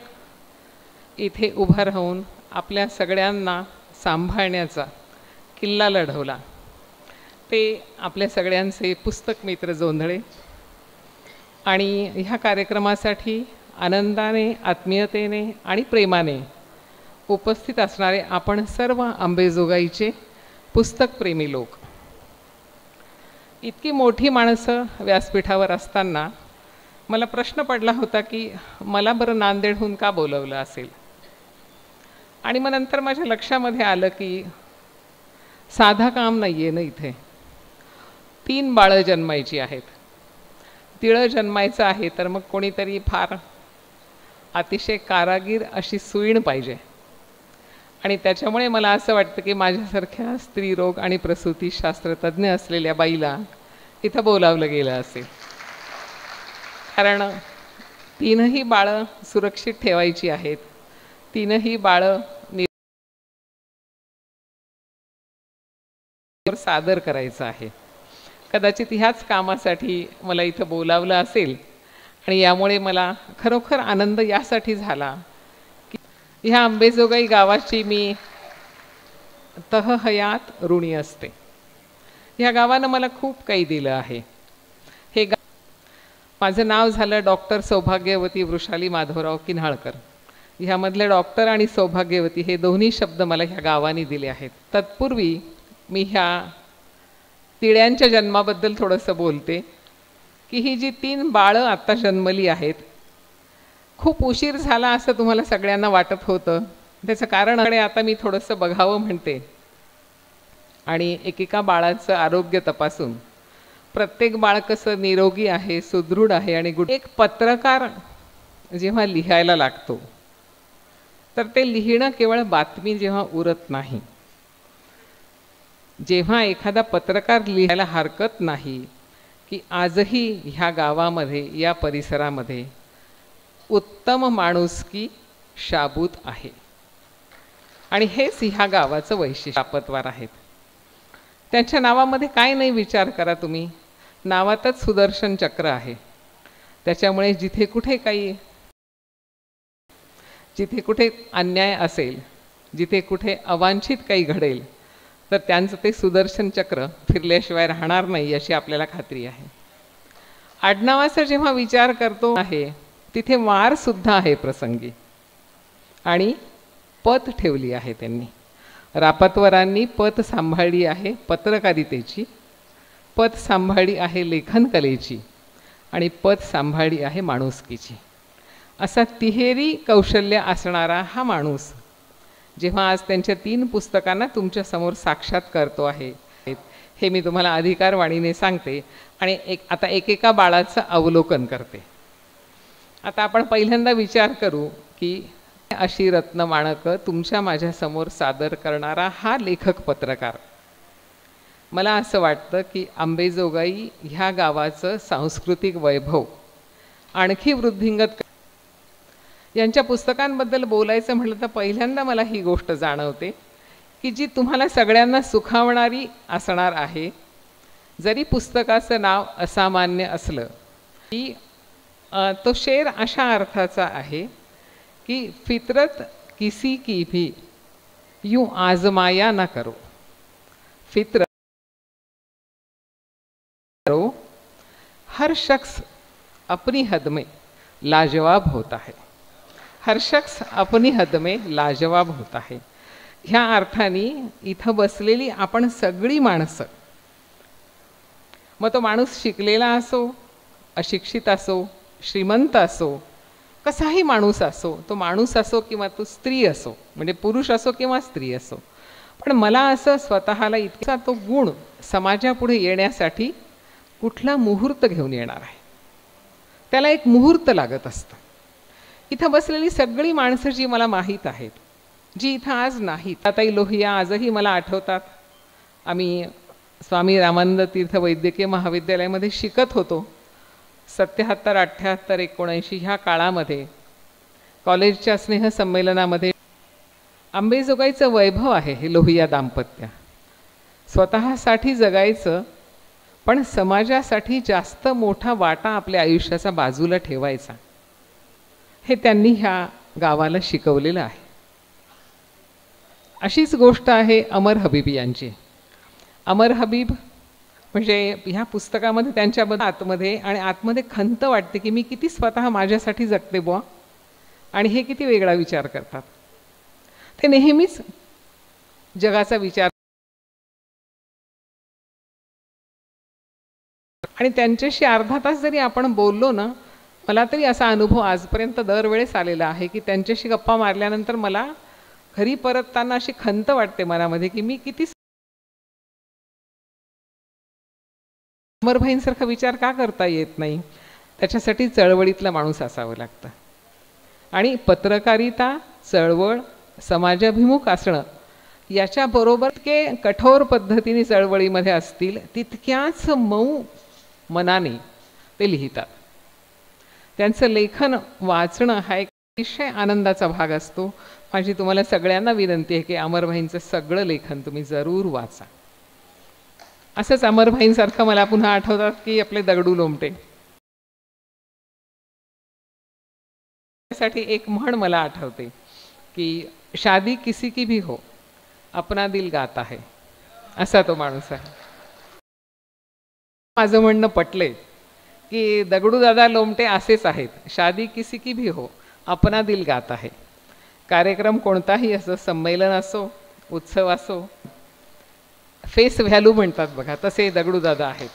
इथे उभा राहून आपल्या सगळ्यांना सांभाळण्याचा किल्ला लढवला, ते आपल्या सगळ्यांचे पुस्तक मित्र जोंधळे. आणि ह्या कार्यक्रमासाठी आनंदाने, आत्मीयतेने आणि प्रेमाने उपस्थित असणारे आपण सर्व अंबेजोगाईचे पुस्तकप्रेमी लोक. इतकी मोठी माणसं व्यासपीठावर असताना मला प्रश्न पडला होता की मला बरं नांदेडहून का बोलवलं असेल. आणि मग नंतर माझ्या लक्षामध्ये आलं की साधा काम नाही आहे ना, इथे 3 बाळं जन्मायची आहेत. तिळं जन्मायचं आहे तर मग कोणीतरी फार अतिशय कारागीर अशी सुईण पाहिजे. आणि त्याच्यामुळे मला असं वाटतं की माझ्यासारख्या स्त्रीरोग आणि प्रसूतीशास्त्रतज्ञ असलेल्या बाईला इथं बोलावलं गेलं असेल. कारण 3ही बाळं सुरक्षित ठेवायची आहेत, 3ही बाळं सादर करायचं आहे. कदाचित ह्याच कामासाठी मला इथं बोलावलं असेल. आणि यामुळे मला खरोखर आनंद यासाठी झाला की ह्या अंबेजोगाई गावाची मी तहहयात ऋणी असते. ह्या गावानं मला खूप काही दिलं आहे. हे माझं नाव झालं डॉक्टर सौभाग्यवती वृषाली माधवराव किन्हाळकर. ह्यामधले डॉक्टर आणि सौभाग्यवती हे दोन्ही शब्द मला ह्या गावाने दिले आहेत. तत्पूर्वी मी ह्या तिळ्यांच्या जन्माबद्दल थोडंसं बोलते की ही जी 3 बाळं आत्ता जन्मली आहेत, खूप उशीर झाला असं तुम्हाला सगळ्यांना वाटत होतं. त्याचं कारण आता मी थोडंसं बघावं म्हणते आणि एकेका बाळाचं आरोग्य तपासून प्रत्येक बाळ कसं निरोगी आहे, सुदृढ आहे आणि एक पत्रकार जेव्हा लिहायला लागतो तर ते लिहिणं केवळ बातमी जेव्हा उरत नाही, जेव्हा एखादा पत्रकार लिहायला हरकत नाही की आजही ह्या गावामध्ये, या परिसरामध्ये उत्तम माणुसकी शाबूत आहे आणि हेच ह्या गावाचं वैशिष्ट्य आपत्वार आहेत. त्यांच्या नावामध्ये काय नाही विचार करा तुम्ही, नावातच सुदर्शन चक्र आहे. त्याच्यामुळे जिथे कुठे अन्याय असेल, जिथे कुठे अवांछित काही घडेल तर त्यांचं ते सुदर्शन चक्र फिरल्याशिवाय राहणार नाही याची आपल्याला खात्री आहे. आडनावाचा जेव्हा विचार करतो आहे तिथे वार सुद्धा आहे प्रसंगी आणि पत ठेवली आहे त्यांनी. रापतवरांनी पत सांभाळली आहे पत्रकारितेची, पत सांभाळली आहे लेखन कलेची आणि पत सांभाळली आहे माणुसकीची. असा तिहेरी कौशल्य असणारा हा माणूस जेव्हा आज त्यांच्या 3 पुस्तकांना तुमच्या समोर साक्षात करतो आहे, हे मी तुम्हाला अधिकारवाणीने सांगते आणि आता एकेका बाळाचं अवलोकन करते. आता आपण पहिल्यांदा विचार करू की अशी रत्नमाणक तुमच्या माझ्यासमोर सादर करणारा हा लेखक पत्रकार, मला असं वाटतं की अंबेजोगाई ह्या गावाचं सांस्कृतिक वैभव आणखी वृद्धिंगत. यांच्या पुस्तकांबद्दल बोलायचं म्हटलं तर पहिल्यांदा मला ही गोष्ट जाणवते की जी तुम्हाला सगळ्यांना सुखावणारी असणार आहे. जरी पुस्तकाचं नाव असामान्य असलं की तो शेर अशा अर्थाचा आहे कि फितरत किसी की भी यूं आजमाया ना करो, फितरत करो, हर शख्स अपनी हद में लाजवाब होता है, हर शख्स अपनी हद में लाजवाब होता है. ह्या अर्थाने इथं बसलेली आपण सगळी माणसं, मग तो माणूस शिकलेला असो, अशिक्षित असो, श्रीमंत असो, कसाही माणूस असो, तो माणूस असो किंवा तो स्त्री असो, म्हणजे पुरुष असो किंवा स्त्री असो, पण मला असं स्वतःला इतका तो गुण समाजापुढे येण्यासाठी कुठला मुहूर्त घेऊन येणार आहे, त्याला एक मुहूर्त लागत असतं. इथं बसलेली सगळी माणसं जी मला माहीत आहेत, जी इथं आज नाहीत, ताई लोहिया आजही मला आठवतात. आम्ही स्वामी रामानंद तीर्थ वैद्यकीय महाविद्यालयामध्ये शिकत होतो. 77, 78, 79 ह्या काळामध्ये कॉलेजच्या स्नेहसंमेलनामध्ये अंबेजोगाईचं वैभव आहे हे लोहिया दाम्पत्य. स्वतःसाठी जगायचं पण समाजासाठी जास्त मोठा वाटा आपल्या आयुष्याचा बाजूला ठेवायचा, हे त्यांनी ह्या गावाला शिकवलेलं आहे. अशीच गोष्ट आहे अमर हबीब यांची. अमर हबीब म्हणजे ह्या पुस्तकामध्ये त्यांच्याबद्दल आतमध्ये खंत वाटते की मी किती स्वतः माझ्यासाठी जगते बुवा आणि हे किती वेगळा विचार करतात. ते नेहमीच जगाचा विचार आणि त्यांच्याशी अर्धा तास जरी आपण बोललो ना, मला तरी असा अनुभव आजपर्यंत दरवेळेस आलेला आहे की त्यांच्याशी गप्पा मारल्यानंतर मला घरी परतताना अशी खंत वाटते मनामध्ये की मी किती अमरभाईंसारखा विचार का करता येत नाही. त्याच्यासाठी चळवळीतला माणूस असावं लागतं आणि पत्रकारिता, चळवळ, समाजाभिमुख असणं याच्याबरोबर के कठोर पद्धतीने चळवळीमध्ये असतील तितक्याच मऊ मनाने ते लिहितात. त्यांचं लेखन वाचणं हा एक अतिशय आनंदाचा भाग असतो. माझी तुम्हाला सगळ्यांना विनंती आहे की अमरभाईंचं सगळं लेखन तुम्ही जरूर वाचा. असंच अमरभाईंसारखं मला पुन्हा आठवतात की आपले दगडू लोमटे. त्यासाठी एक म्हण मला आठवते की शादी किसी की भी हो अपना दिल गाता है, असा तो माणूस आहे. माझं म्हणणं पटले की दगडू दादा लोमटे असेच आहेत. शादी किसी की भी हो अपना दिल गाता है. कार्यक्रम कोणताही असो, संमेलन असो, उत्सव असो, फेस व्हॅल्यू म्हणतात बघा, तसे दगडू दादा आहेत.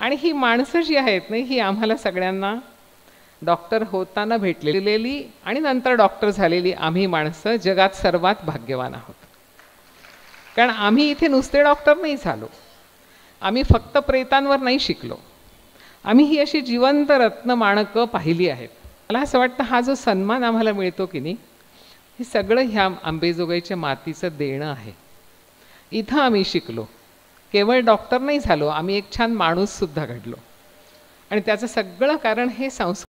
आणि ही माणसं जी आहेत ना, ही आम्हाला सगळ्यांना डॉक्टर होताना भेटलेली आणि नंतर डॉक्टर झालेली आम्ही माणसं जगात सर्वात भाग्यवान आहोत. कारण आम्ही इथे नुसते डॉक्टर नाही झालो, आम्ही फक्त प्रेतांवर नाही शिकलो, आम्ही ही अशी जिवंत रत्नमाणकं पाहिली आहेत. मला असं वाटतं हा जो सन्मान आम्हाला मिळतो की नाही, हे सगळं ह्या अंबेजोगाईच्या मातीचं देणं आहे. इथं आम्ही शिकलो, केवळ डॉक्टर नाही झालो, आम्ही एक छान माणूससुद्धा घडलो. आणि त्याचं सगळं कारण हे संस्कार.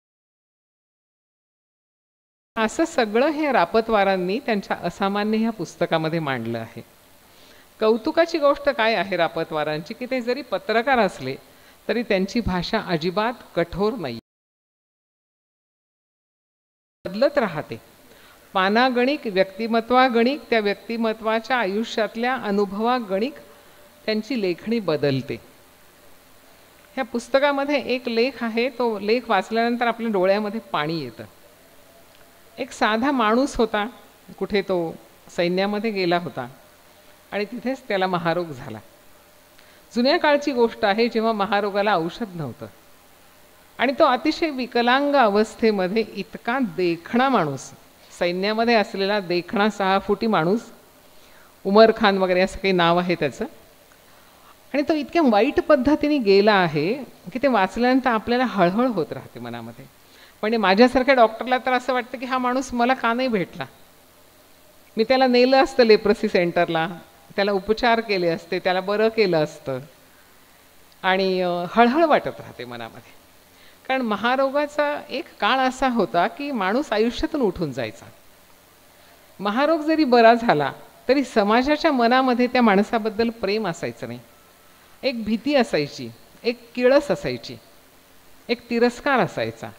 असं सगळं हे रापतवारांनी त्यांच्या असामान्य ह्या पुस्तकामध्ये मांडलं आहे. कौतुकाची गोष्ट काय आहे रापतवारांची, की ते जरी पत्रकार असले तरी त्यांची भाषा अजिबात कठोर नाही, बदलत राहते. पानागणिक, व्यक्तिमत्वागणिक, त्या व्यक्तिमत्वाच्या आयुष्यातल्या अनुभवागणिक त्यांची लेखणी बदलते. ह्या पुस्तकामध्ये एक लेख आहे, तो लेख वाचल्यानंतर आपल्या डोळ्यामध्ये पाणी येतं. एक साधा माणूस होता, कुठे तो सैन्यामध्ये गेला होता आणि तिथेच त्याला महारोग झाला. जुन्या काळची गोष्ट आहे, जेव्हा महारोगाला औषध नव्हतं आणि तो अतिशय विकलांग अवस्थेमध्ये इतका देखणा माणूस, सैन्यामध्ये असलेला देखणा 6 फुटी माणूस, उमर खान वगैरे असं काही नाव आहे त्याचं, आणि तो इतक्या वाईट पद्धतीने गेला आहे की ते वाचल्यानंतर आपल्याला हळहळ होत राहते मनामध्ये. म्हणजे माझ्यासारख्या डॉक्टरला तर असं वाटतं की हा माणूस मला का नाही भेटला, मी त्याला नेलं असतं लेप्रसी सेंटरला, त्याला उपचार केले असते, त्याला बरं केलं असतं. आणि हळहळ वाटत राहते मनामध्ये. कारण महारोगाचा एक काळ असा होता की माणूस आयुष्यातून उठून जायचा. महारोग जरी बरा झाला तरी समाजाच्या मनामध्ये त्या माणसाबद्दल प्रेम असायचं नाही, एक भीती असायची, एक किळस असायची, एक तिरस्कार असायचा.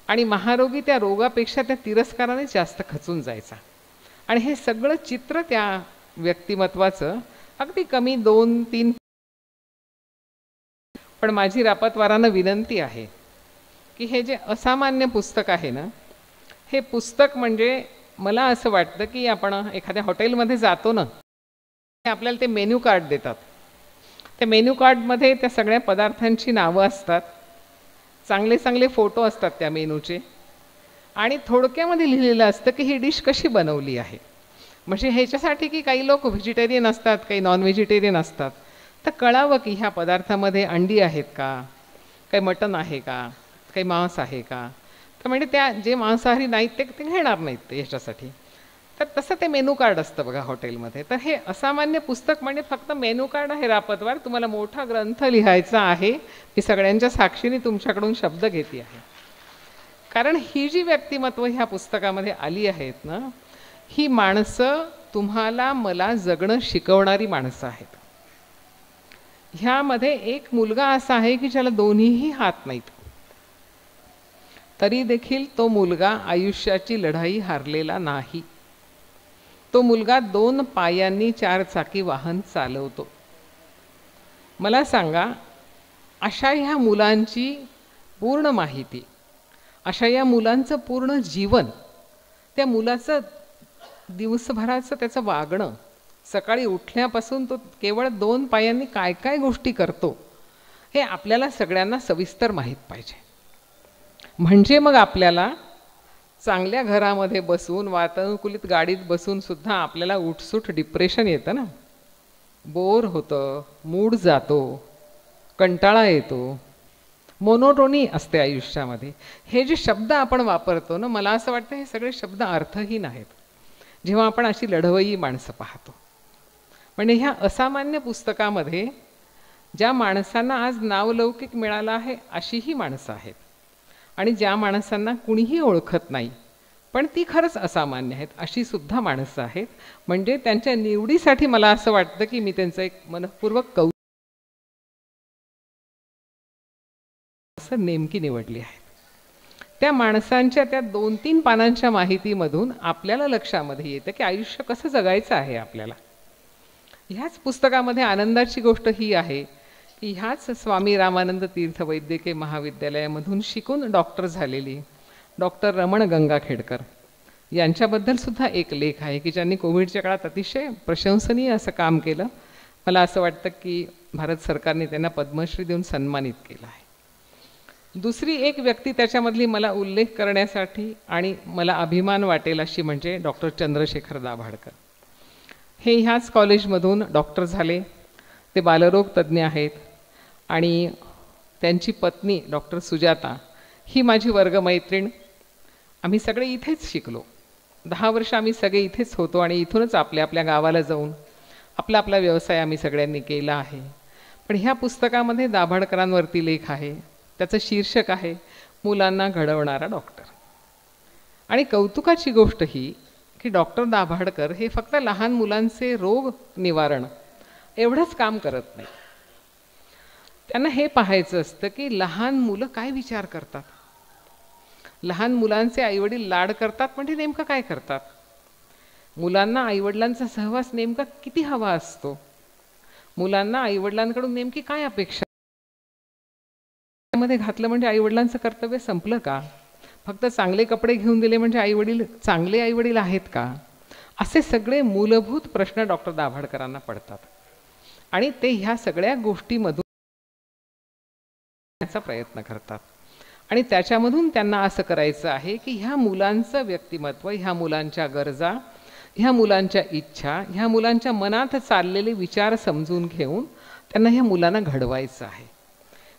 आणि महारोगी त्या रोगापेक्षा त्या तिरस्काराने जास्त खचून जायचा. आणि हे सगळं चित्र त्या व्यक्तिमत्वाचं अगदी कमी 2-3. पण माझी रापतवारांना विनंती आहे की हे जे असामान्य पुस्तक आहे ना, हे पुस्तक म्हणजे मला असं वाटतं की आपण एखाद्या हॉटेलमध्ये जातो ना, आपल्याला ते मेन्यू कार्ड देतात. त्या मेन्यू कार्डमध्ये त्या सगळ्या पदार्थांची नावं असतात, चांगले चांगले फोटो असतात त्या मेनूचे, आणि थोडक्यामध्ये लिहिलेलं असतं की ही डिश कशी बनवली आहे. म्हणजे ह्याच्यासाठी की काही लोक व्हेजिटेरियन असतात, काही नॉन व्हेजिटेरियन असतात, तर कळावं की ह्या पदार्थामध्ये अंडी आहेत का, काही मटण आहे का, काही मांस आहे का. तर म्हणजे त्या जे मांसाहारी नाहीत ते घेणार नाहीत ते ह्याच्यासाठी. तर तसं ते मेनू कार्ड असतं बघा हॉटेलमध्ये. तर हे असामान्य पुस्तक म्हणजे फक्त मेनू कार्ड आहे रापतवार. तुम्हाला मोठा ग्रंथ लिहायचा आहे, मी सगळ्यांच्या साक्षीने तुमच्याकडून शब्द घेते आहे. कारण ही जी व्यक्तिमत्व ह्या पुस्तकामध्ये आली आहेत ना, ही माणसं तुम्हाला मला जगणं शिकवणारी माणसं आहेत. ह्यामध्ये एक मुलगा असा आहे की ज्याला दोन्हीही हात नाहीत, तरी देखील तो मुलगा आयुष्याची लढाई हारलेला नाही. तो मुलगा 2 पायांनी 4 चाकी वाहन चालवतो. मला सांगा, अशा ह्या मुलांची पूर्ण माहिती, अशा या मुलांचं पूर्ण जीवन, त्या मुलाचं दिवसभराचं त्याचं वागणं, सकाळी उठल्यापासून तो केवळ 2 पायांनी काय काय गोष्टी करतो, हे आपल्याला सगळ्यांना सविस्तर माहीत पाहिजे. म्हणजे मग आपल्याला चांगल्या घरामध्ये बसून, वातानुकूलित गाडीत बसून सुद्धा आपल्याला उठसूट डिप्रेशन येतं ना, बोर होतं, मूड जातो, कंटाळा येतो, मोनोटोनी असते आयुष्यामध्ये. हे जे शब्द आपण वापरतो ना, मला असं वाटतं हे सगळे शब्द अर्थहीन आहेत जेव्हा आपण अशी लढवई माणसं पाहतो. म्हणजे ह्या असामान्य पुस्तकामध्ये ज्या माणसांना आज नावलौकिक मिळालं आहे अशीही माणसं आहेत, आणि ज्या माणसांना कुणीही ओळखत नाही पण ती खरंच असामान्य आहेत अशी सुद्धा माणसं आहेत. म्हणजे त्यांच्या निवडीसाठी मला असं वाटतं की मी त्यांचं एक मनपूर्वक नेमकी निवडली आहे. त्या माणसांच्या त्या 2-3 पानांच्या माहितीमधून आपल्याला लक्षामध्ये येतं की आयुष्य कसं जगायचं आहे आपल्याला. ह्याच पुस्तकामध्ये आनंदाची गोष्ट ही आहे की ह्याच स्वामी रामानंद तीर्थ वैद्यकीय महाविद्यालयामधून शिकून डॉक्टर झालेली डॉक्टर रमण गंगाखेडकर यांच्याबद्दल सुद्धा एक लेख आहे की ज्यांनी कोविडच्या काळात अतिशय प्रशंसनीय असं काम केलं. मला असं वाटतं की भारत सरकारने त्यांना पद्मश्री देऊन सन्मानित केलं आहे. दुसरी एक व्यक्ती त्याच्यामधली मला उल्लेख करण्यासाठी आणि मला अभिमान वाटेल अशी म्हणजे डॉक्टर चंद्रशेखर दाभाडकर. हे ह्याच कॉलेजमधून डॉक्टर झाले. ते बालरोग तज्ज्ञ आहेत आणि त्यांची पत्नी डॉक्टर सुजाता ही माझी वर्गमैत्रीण. आम्ही सगळे इथेच शिकलो. 10 वर्ष आम्ही सगळे इथेच होतो आणि इथूनच आपल्या आपल्या गावाला जाऊन आपला आपला व्यवसाय आम्ही सगळ्यांनी केला आहे. पण ह्या पुस्तकामध्ये दाभाडकरांवरती लेख आहे. त्याचं शीर्षक आहे मुलांना घडवणारा डॉक्टर. आणि कौतुकाची गोष्ट ही की डॉक्टर दाभाडकर हे फक्त लहान मुलांचे रोग निवारण एवढंच काम करत नाही. त्यांना हे पाहायचं असतं की लहान मुलं काय विचार करतात. लहान मुलांचे आईवडील लाड करतात म्हणजे नेमकं काय करतात. मुलांना आईवडिलांचा सहवास नेमका किती हवा असतो. मुलांना आईवडिलांकडून नेमकी काय अपेक्षा. मध्ये घातलं म्हणजे आईवडिलांचं कर्तव्य संपलं का. फक्त चांगले कपडे घेऊन दिले म्हणजे आईवडील चांगले आईवडील आहेत का. असे सगळे मूलभूत प्रश्न डॉक्टर दाभाडकरांना पडतात आणि ते ह्या सगळ्या गोष्टीमधून प्रयत्न करतात. आणि त्याच्यामधून त्यांना असं करायचं आहे की ह्या मुलांचं व्यक्तिमत्व, ह्या मुलांच्या गरजा, ह्या मुलांच्या इच्छा, ह्या मुलांच्या मनात चाललेले विचार समजून घेऊन त्यांना ह्या मुलांना घडवायचं आहे.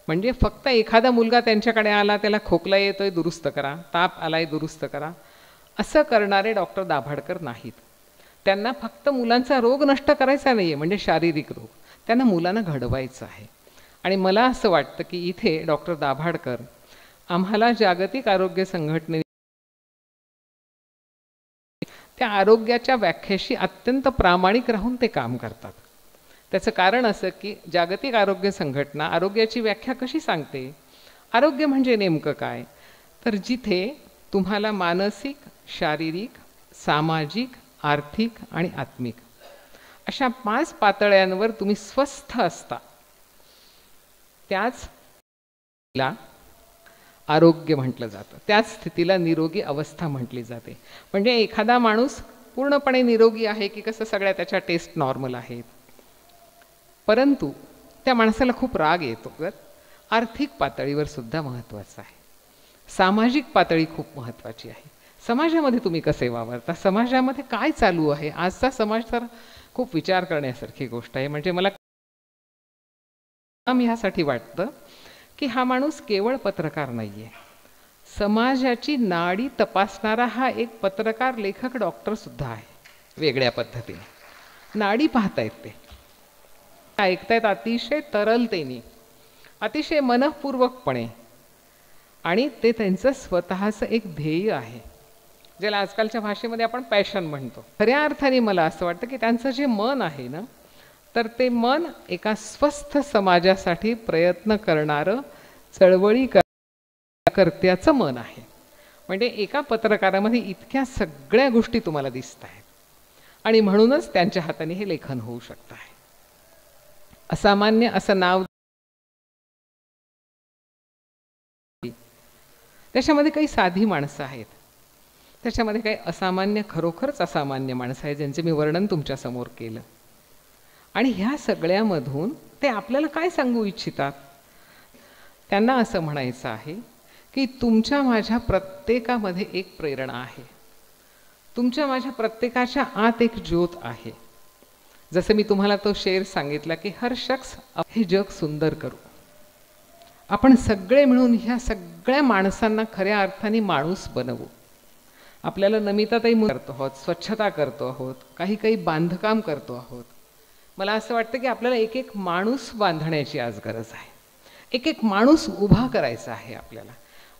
म्हणजे फक्त एखादा मुलगा त्यांच्याकडे आला, त्याला खोकला येतोय दुरुस्त करा, ताप आलाय दुरुस्त करा, असं करणारे डॉक्टर दाभाडकर नाहीत. त्यांना फक्त मुलांचा रोग नष्ट करायचा नाही आहे, म्हणजे शारीरिक रोग, त्यांना मुलांना घडवायचं आहे. आणि मला असं वाटतं की इथे डॉक्टर दाभाडकर आम्हाला जागतिक आरोग्य संघटने त्या आरोग्याच्या व्याख्येशी अत्यंत प्रामाणिक राहून ते काम करतात. त्याचं कारण असं की जागतिक आरोग्य संघटना आरोग्याची व्याख्या कशी सांगते. आरोग्य म्हणजे नेमकं काय, तर जिथे तुम्हाला मानसिक, शारीरिक, सामाजिक, आर्थिक आणि आत्मिक अशा 5 पातळ्यांवर तुम्ही स्वस्थ असता, त्याच आरोग्य म्हटलं जातं. त्याच स्थितीला निरोगी अवस्था म्हटली जाते. म्हणजे एखादा माणूस पूर्णपणे निरोगी आहे की कसं, सगळ्या त्याच्या टेस्ट नॉर्मल आहेत, परंतु त्या माणसाला खूप राग येतो. तर आर्थिक पातळीवर सुद्धा महत्त्वाचं आहे. सामाजिक पातळी खूप महत्त्वाची आहे. समाजामध्ये तुम्ही कसे वावरता, समाजामध्ये काय चालू आहे. आजचा समाज तर खूप विचार करण्यासारखी गोष्ट आहे. म्हणजे मला ह्यासाठी वाटतं की हा माणूस केवळ पत्रकार नाही आहे, समाजाची नाडी तपासणारा हा एक पत्रकार, लेखक, डॉक्टर सुद्धा आहे. वेगळ्या पद्धतीने नाडी पाहतायत, ते ऐकतायत अतिशय तरलतेने, अतिशय मनःपूर्वकपणे, आणि ते त्यांचं स्वतःचं एक ध्येय आहे, ज्याला आजकालच्या भाषेमध्ये आपण पॅशन म्हणतो. खऱ्या अर्थाने मला असं वाटतं की त्यांचं जे मन आहे ना, तर ते मन एका स्वस्थ समाजासाठी प्रयत्न करणारं, चळवळी कर्त्याचं मन आहे. म्हणजे एका पत्रकारामध्ये इतक्या सगळ्या गोष्टी तुम्हाला दिसत आहेत आणि म्हणूनच त्यांच्या हाताने हे लेखन होऊ शकत आहे. असामान्य असं नाव, त्याच्यामध्ये काही साधी माणसं आहेत, त्याच्यामध्ये काही असामान्य, खरोखरच असामान्य माणसं आहेत ज्यांचे मी वर्णन तुमच्या समोर केलं. आणि ह्या सगळ्यामधून ते आपल्याला काय सांगू इच्छितात. त्यांना असं म्हणायचं आहे की तुमच्या माझ्या प्रत्येकामध्ये एक प्रेरणा आहे, तुमच्या माझ्या प्रत्येकाच्या आत एक ज्योत आहे. जसं मी तुम्हाला तो शेर सांगितला की हर शख्स हे जग सुंदर करू. आपण सगळे मिळून ह्या सगळ्या माणसांना खऱ्या अर्थाने माणूस बनवू. आपल्याला नमिताताई करतो आहोत, स्वच्छता करतो आहोत, काही काही बांधकाम करतो आहोत. मला असं वाटतं की आपल्याला एक एक माणूस बांधण्याची आज गरज आहे. एक एक माणूस उभा करायचा आहे आपल्याला.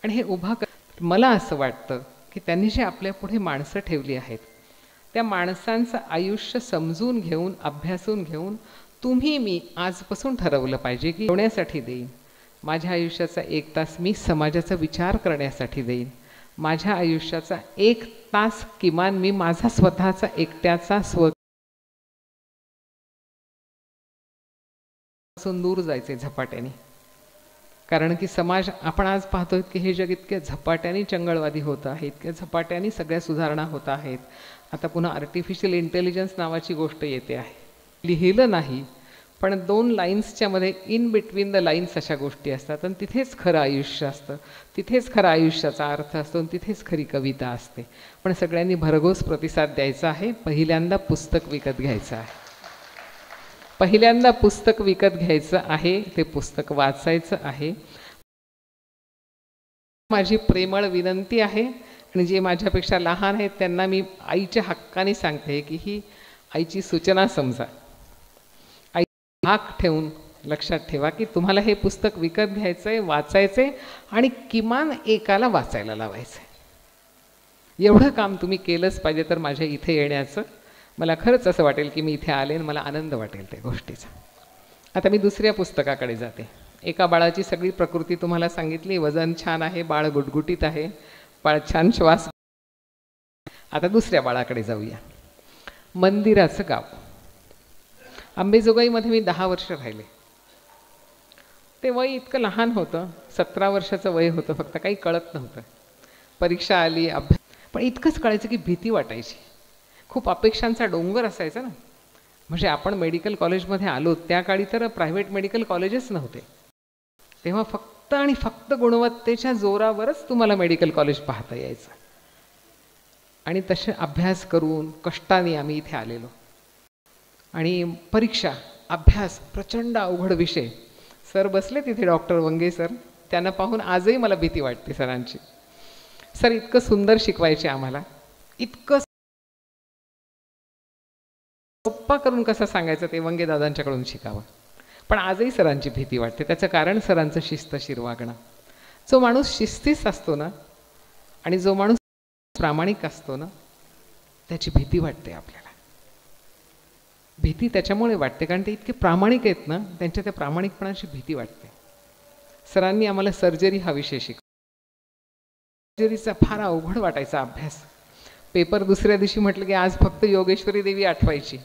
आणि हे उभा मला असं वाटतं की त्यांनी जे आपल्या पुढे माणसं ठेवली आहेत, त्या माणसांचं आयुष्य समजून घेऊन, अभ्यासून घेऊन तुम्ही मी आजपासून ठरवलं पाहिजे की होण्यासाठी देईन. माझ्या आयुष्याचा 1 तास मी समाजाचा विचार करण्यासाठी देईन. माझ्या आयुष्याचा 1 तास किमान मी माझा स्वतःचा एकट्याचा दूर जायचे झपाट्याने. कारण की समाज, आपण आज पाहतोय की हे जग इतके झपाट्याने चंगळवादी होत आहे, इतक्या झपाट्याने सगळ्या सुधारणा होत आहेत. आता पुन्हा आर्टिफिशियल इंटेलिजन्स नावाची गोष्ट येते आहे. लिहिलं नाही पण 2 लाईन्सच्या मध्ये इन बिटवीन द लाईन्स अशा गोष्टी असतात आणि तिथेच खरं आयुष्य असतं, तिथेच खरा आयुष्याचा अर्थ असतो आणि तिथेच खरी कविता असते. पण सगळ्यांनी भरघोस प्रतिसाद द्यायचा आहे. पहिल्यांदा पुस्तक विकत घ्यायचं आहे, पहिल्यांदा पुस्तक विकत घ्यायचं आहे, ते पुस्तक वाचायचं आहे. माझी प्रेमळ विनंती आहे आणि जे माझ्यापेक्षा लहान आहेत त्यांना मी आईच्या हक्काने सांगते की ही आईची सूचना समजा. आई हाक ठेवून लक्षात ठेवा की तुम्हाला हे पुस्तक विकत घ्यायचं आहे, वाचायचं आहे आणि किमान एकाला वाचायला लावायचं आहे. एवढं काम तुम्ही केलंच पाहिजे. तर माझ्या इथे येण्याचं मला खरंच असं वाटेल की मी इथे आले आणि मला आनंद वाटेल त्या गोष्टीचा. आता मी दुसऱ्या पुस्तकाकडे जाते. एका बाळाची सगळी प्रकृती तुम्हाला सांगितली. वजन छान आहे, बाळ गुटगुटीत आहे, बाळ छान श्वास. आता दुसऱ्या बाळाकडे जाऊया. मंदिराचं गाव. अंबेजोगाईमध्ये मी 10 वर्ष राहिले. ते वय इतकं लहान होतं, 17 वर्षाचं वय होतं. फक्त काही कळत नव्हतं. परीक्षा आली, अभ्यास, पण इतकंच कळायचं की भीती वाटायची. खूप अपेक्षांचा डोंगर असायचा ना. म्हणजे आपण मेडिकल कॉलेजमध्ये आलो त्या काळी तर प्रायव्हेट मेडिकल कॉलेजेस नव्हते. तेव्हा फक्त आणि फक्त गुणवत्तेच्या जोरावरच तुम्हाला मेडिकल कॉलेज पाहता यायचं. आणि तसे अभ्यास करून कष्टाने आम्ही इथे आलेलो. आणि परीक्षा, अभ्यास, प्रचंड अवघड विषय. सर बसले तिथे, डॉक्टर वंगे सर. त्यांना पाहून आजही मला भीती वाटते सरांची. सर इतकं सुंदर शिकवायचे आम्हाला, इतकं सोप्पा करून कसं सांगायचं ते वंगे दादांच्याकडून शिकावं. पण आजही सरांची भीती वाटते. त्याचं कारण सरांचं शिस्तशीर वागणं. जो माणूस शिस्तीस असतो ना आणि जो माणूस प्रामाणिक असतो ना, त्याची भीती वाटते आपल्याला. भीती त्याच्यामुळे वाटते कारण ते इतके प्रामाणिक आहेत ना, त्यांच्या त्या प्रामाणिकपणाची भीती वाटते. सरांनी आम्हाला सर्जरी हा विषय शिकवला. सर्जरीचा फार अवघड वाटायचा अभ्यास. पेपर दुसऱ्या दिवशी म्हटलं की आज फक्त योगेश्वरी देवी आठवायची.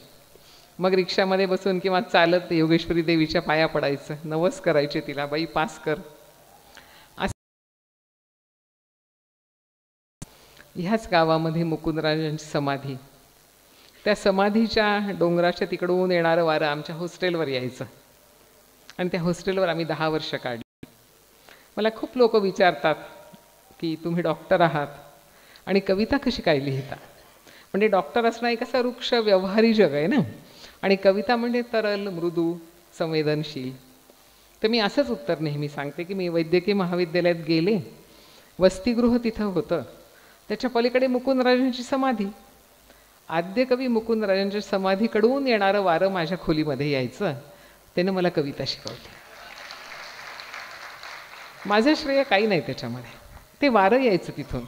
मग रिक्षामध्ये बसून किंवा चालत योगेश्वरी देवीच्या पाया पडायचं, नवस करायचे तिला, बाई पास कर. ह्याच गावामध्ये मुकुंदराजांची समाधी. त्या समाधीच्या डोंगराच्या तिकडून येणारं वारं आमच्या हॉस्टेलवर यायचं आणि त्या हॉस्टेलवर आम्ही 10 वर्ष काढली. मला खूप लोक विचारतात की तुम्ही डॉक्टर आहात आणि कविता कशी काय लिहिता. म्हणजे डॉक्टर असणं एक असं वृक्ष व्यवहारी जग आहे ना, आणि कविता म्हणजे तरल, मृदू, संवेदनशील. तर मी असंच उत्तर नेहमी सांगते की मी वैद्यकीय महाविद्यालयात गेले, वसतिगृह तिथं होतं, त्याच्या पलीकडे मुकुंदराजांची समाधी. आद्य कवी मुकुंदराजांच्या समाधीकडून येणारं वारं माझ्या खोलीमध्ये यायचं. त्यानं मला कविता शिकवली. माझं श्रेय काही नाही त्याच्यामध्ये. ते वारं यायचं तिथून,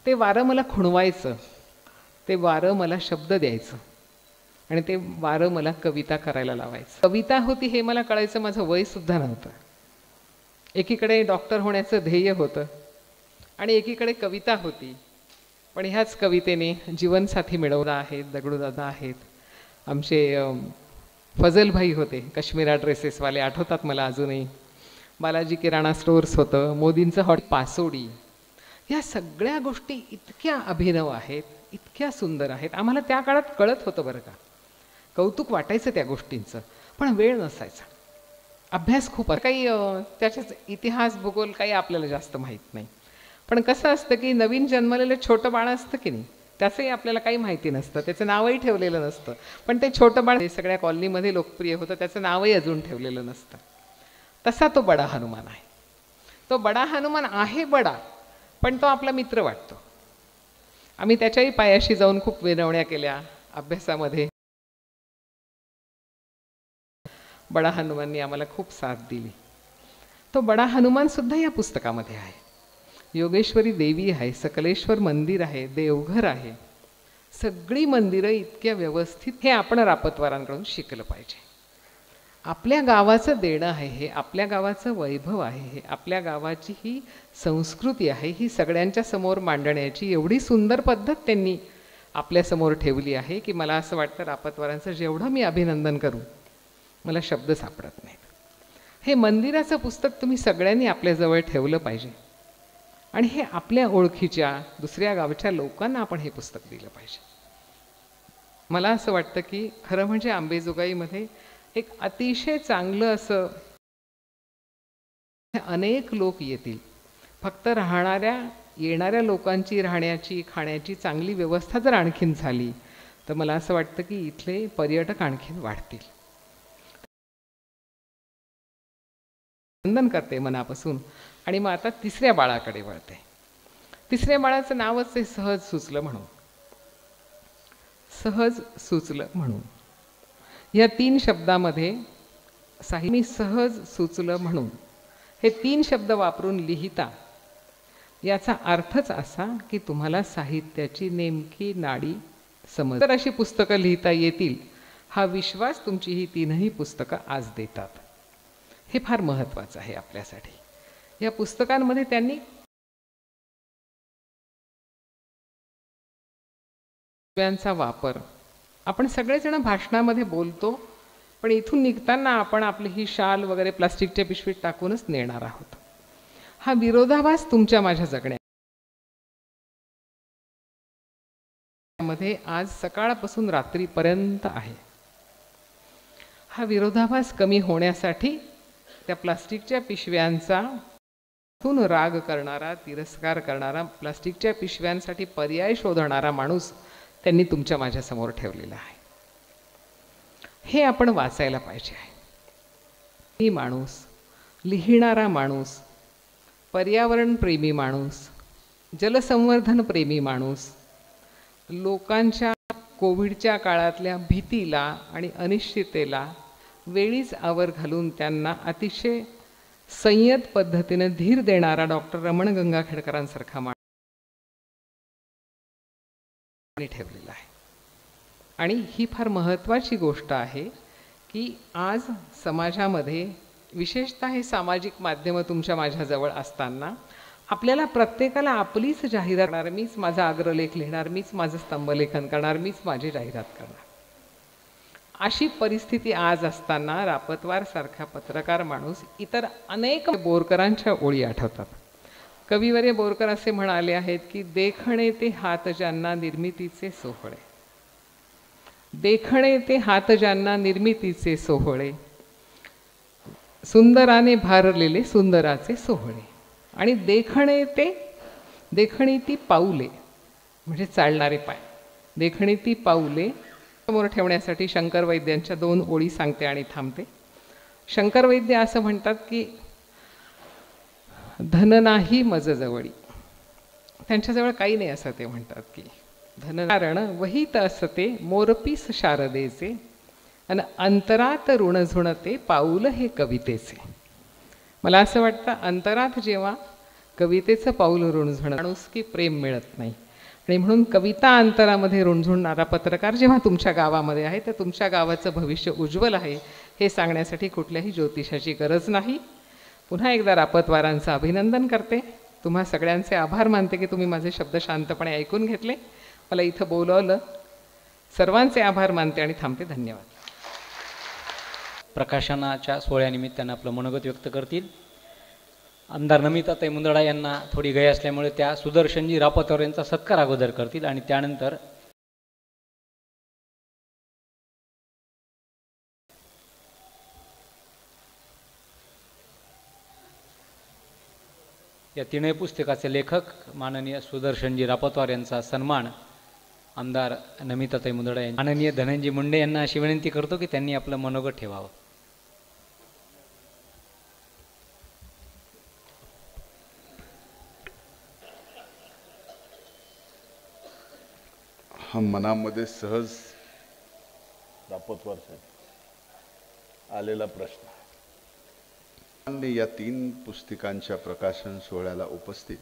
ते वारं मला खुणवायचं, ते वारं मला शब्द द्यायचं आणि ते वारं मला कविता करायला लावायचं. कविता होती हे मला कळायचं, माझं वयसुद्धा नव्हतं. एकीकडे डॉक्टर होण्याचं ध्येय होतं आणि एकीकडे कविता होती. पण ह्याच कवितेने जीवनसाथी मिळवला आहेत. दगडूदादा आहेत, आमचे फजलभाई होते काश्मीरा ड्रेसेसवाले, आठवतात मला अजूनही. बालाजी किराणा स्टोअर्स होतं, मोदींचं हॉट, पासोडी. ह्या सगळ्या गोष्टी इतक्या अभिनव आहेत, इतक्या सुंदर आहेत. आम्हाला त्या काळात कळत होतं बरं का, कौतुक वाटायचं त्या गोष्टींचं, पण वेळ नसायचा. अभ्यास खूप, काही त्याच्याच इतिहास भूगोल काही आपल्याला जास्त माहीत नाही. पण कसं असतं की नवीन जन्मलेलं छोटं बाळ असतं की नाही, त्याचंही आपल्याला काही माहिती नसतं, त्याचं नावही ठेवलेलं नसतं. पण ते छोटं बाळ सगळ्या कॉलनीमध्ये लोकप्रिय होतं, त्याचं नावही अजून ठेवलेलं नसतं. तसा तो बडा हनुमान आहे. तो बडा हनुमान आहे बडा, पण तो आपला मित्र वाटतो. आम्ही त्याच्याही पायाशी जाऊन खूप विनवण्या केल्या अभ्यासामध्ये. बडा हनुमाननी आम्हाला खूप साथ दिली. तो बडा हनुमान सुद्धा या पुस्तकामध्ये आहे. योगेश्वरी देवी आहे, सकलेश्वर मंदिर आहे, देवघर आहे. सगळी मंदिरं इतक्या व्यवस्थित. हे आपण रापतवारांकडून शिकलं पाहिजे. आपल्या गावाचं देणं आहे हे, आपल्या गावाचं वैभव आहे हे, आपल्या गावाची ही संस्कृती आहे, ही सगळ्यांच्या समोर मांडण्याची एवढी सुंदर पद्धत त्यांनी आपल्यासमोर ठेवली आहे की मला असं वाटतं रापतवारांचं जेवढं मी अभिनंदन करू मला शब्द सापडत नाहीत. हे मंदिराचं पुस्तक तुम्ही सगळ्यांनी आपल्याजवळ ठेवलं पाहिजे आणि हे आपल्या ओळखीच्या दुसऱ्या गावच्या लोकांना आपण हे पुस्तक दिलं पाहिजे. मला असं वाटतं की खरं म्हणजे अंबेजोगाईमध्ये एक अतिशय चांगलं असं अनेक लोक येतील. फक्त येणाऱ्या लोकांची राहण्याची खाण्याची चांगली व्यवस्था जर आणखीन झाली तर मला असं वाटतं की इथले पर्यटक आणखीन वाढतील. वंदन करते मनापासून. आणि मग आता तिसऱ्या बाळाकडे वळते. तिसऱ्या बाळाचं नावच आहे सहज सुचलं म्हणून. सहज सुचलं म्हणून या 3 शब्दामध्ये मी सहज सुचलं म्हणून हे 3 शब्द वापरून लिहिता याचा अर्थच असा की तुम्हाला साहित्याची नेमकी नाडी समज. तर अशी पुस्तकं लिहिता येतील हा विश्वास तुमची ही 3ही पुस्तकं आज देतात. हे फार महत्त्वाचं आहे आपल्यासाठी. या पुस्तकांमध्ये त्यांनी चा वापर आपण सगळेजण भाषणामध्ये बोलतो, पण इथून निघताना आपण आपली ही शाल वगैरे प्लास्टिकच्या पिशवीत टाकूनच नेणार आहोत. हा विरोधाभास तुमच्या माझ्या जगण्यामध्ये आज सकाळपासून रात्रीपर्यंत आहे. हा विरोधाभास कमी होण्यासाठी त्या प्लास्टिकच्या पिशव्यांचा राग करणारा, तिरस्कार करणारा, प्लास्टिकच्या पिशव्यांसाठी पर्याय शोधणारा माणूस त्यांनी तुमच्या माझ्यासमोर ठेवलेला आहे. हे आपण वाचायला पाहिजे आहे. ही माणूस, लिहिणारा माणूस, पर्यावरण प्रेमी माणूस, जलसंवर्धन प्रेमी माणूस, लोकांच्या कोविडच्या काळातल्या भीतीला आणि अनिश्चिततेला वेळीच आवर घालून त्यांना अतिशय संयत पद्धतीने धीर देणारा डॉक्टर रमण गंगाखेडकरांसारखा माणूस ठेवलेला आहे. आणि ही फार महत्त्वाची गोष्ट आहे की आज समाजामध्ये विशेषतः हे सामाजिक माध्यमं तुमच्या माझ्याजवळ असताना आपल्याला प्रत्येकाला आपलीच जाहिरात करणार, मीच माझा अग्रलेख लिहिणार, मीच माझं स्तंभलेखन करणार, मीच माझी जाहिरात करणार, अशी परिस्थिती आज असताना रापतवार सारखा पत्रकार माणूस इतर अनेक बोरकरांच्या ओळी आठवतात. कविवर्य बोरकर असे म्हणाले आहेत की देखणे ते हात ज्यांना निर्मितीचे सोहळे, देखणे ते हात ज्यांना निर्मितीचे सोहळे, सुंदराने भारलेले सुंदराचे सोहळे. आणि देखणी ती पाऊले म्हणजे चालणारे पाय, देखणी ती पाऊले समोर ठेवण्यासाठी शंकर वैद्यांच्या 2 ओळी सांगते आणि थांबते. शंकर वैद्य असं म्हणतात की धन नाही मज जवळी, त्यांच्याजवळ काही नाही असं ते म्हणतात की धननारण वहीत असते मोरपीस शारदेचे आणि अंतरात ऋण झुणते पाऊल हे कवितेचे. मला असं वाटतं अंतरात जेव्हा कवितेचं पाऊल रुणझुणत माणूस की प्रेम मिळत नाही. आणि म्हणून कविता अंतरामध्ये रुणझुणणारा पत्रकार जेव्हा तुमच्या गावामध्ये आहे तर तुमच्या गावाचं भविष्य उज्ज्वल आहे हे सांगण्यासाठी कुठल्याही ज्योतिषाची गरज नाही. पुन्हा एकदा रापतवारांचं अभिनंदन करते. तुम्हा सगळ्यांचे आभार मानते की तुम्ही माझे शब्द शांतपणे ऐकून घेतले, मला इथं बोलवलं. सर्वांचे आभार मानते आणि थांबते. धन्यवाद. प्रकाशनाच्या सोहळ्यानिमित्तानं आपलं मनोगत व्यक्त करतील आमदार नमिताताई मुंदडा यांना थोडी गय असल्यामुळे त्या सुदर्शनजी रापतवार यांचा सत्कार अगोदर करतील आणि त्यानंतर या 3 पुस्तकाचे लेखक माननीय सुदर्शनजी रापतवार यांचा सन्मान आमदार नमिताताई मुंदडा यांनी माननीय धनंजय मुंडे यांना अशी विनंती करतो की त्यांनी आपलं मनोगत ठेवावं. हा मनामध्ये सहज रापतवार साहेब आलेला प्रश्न. या 3 पुस्तिकांच्या प्रकाशन सोहळ्याला उपस्थित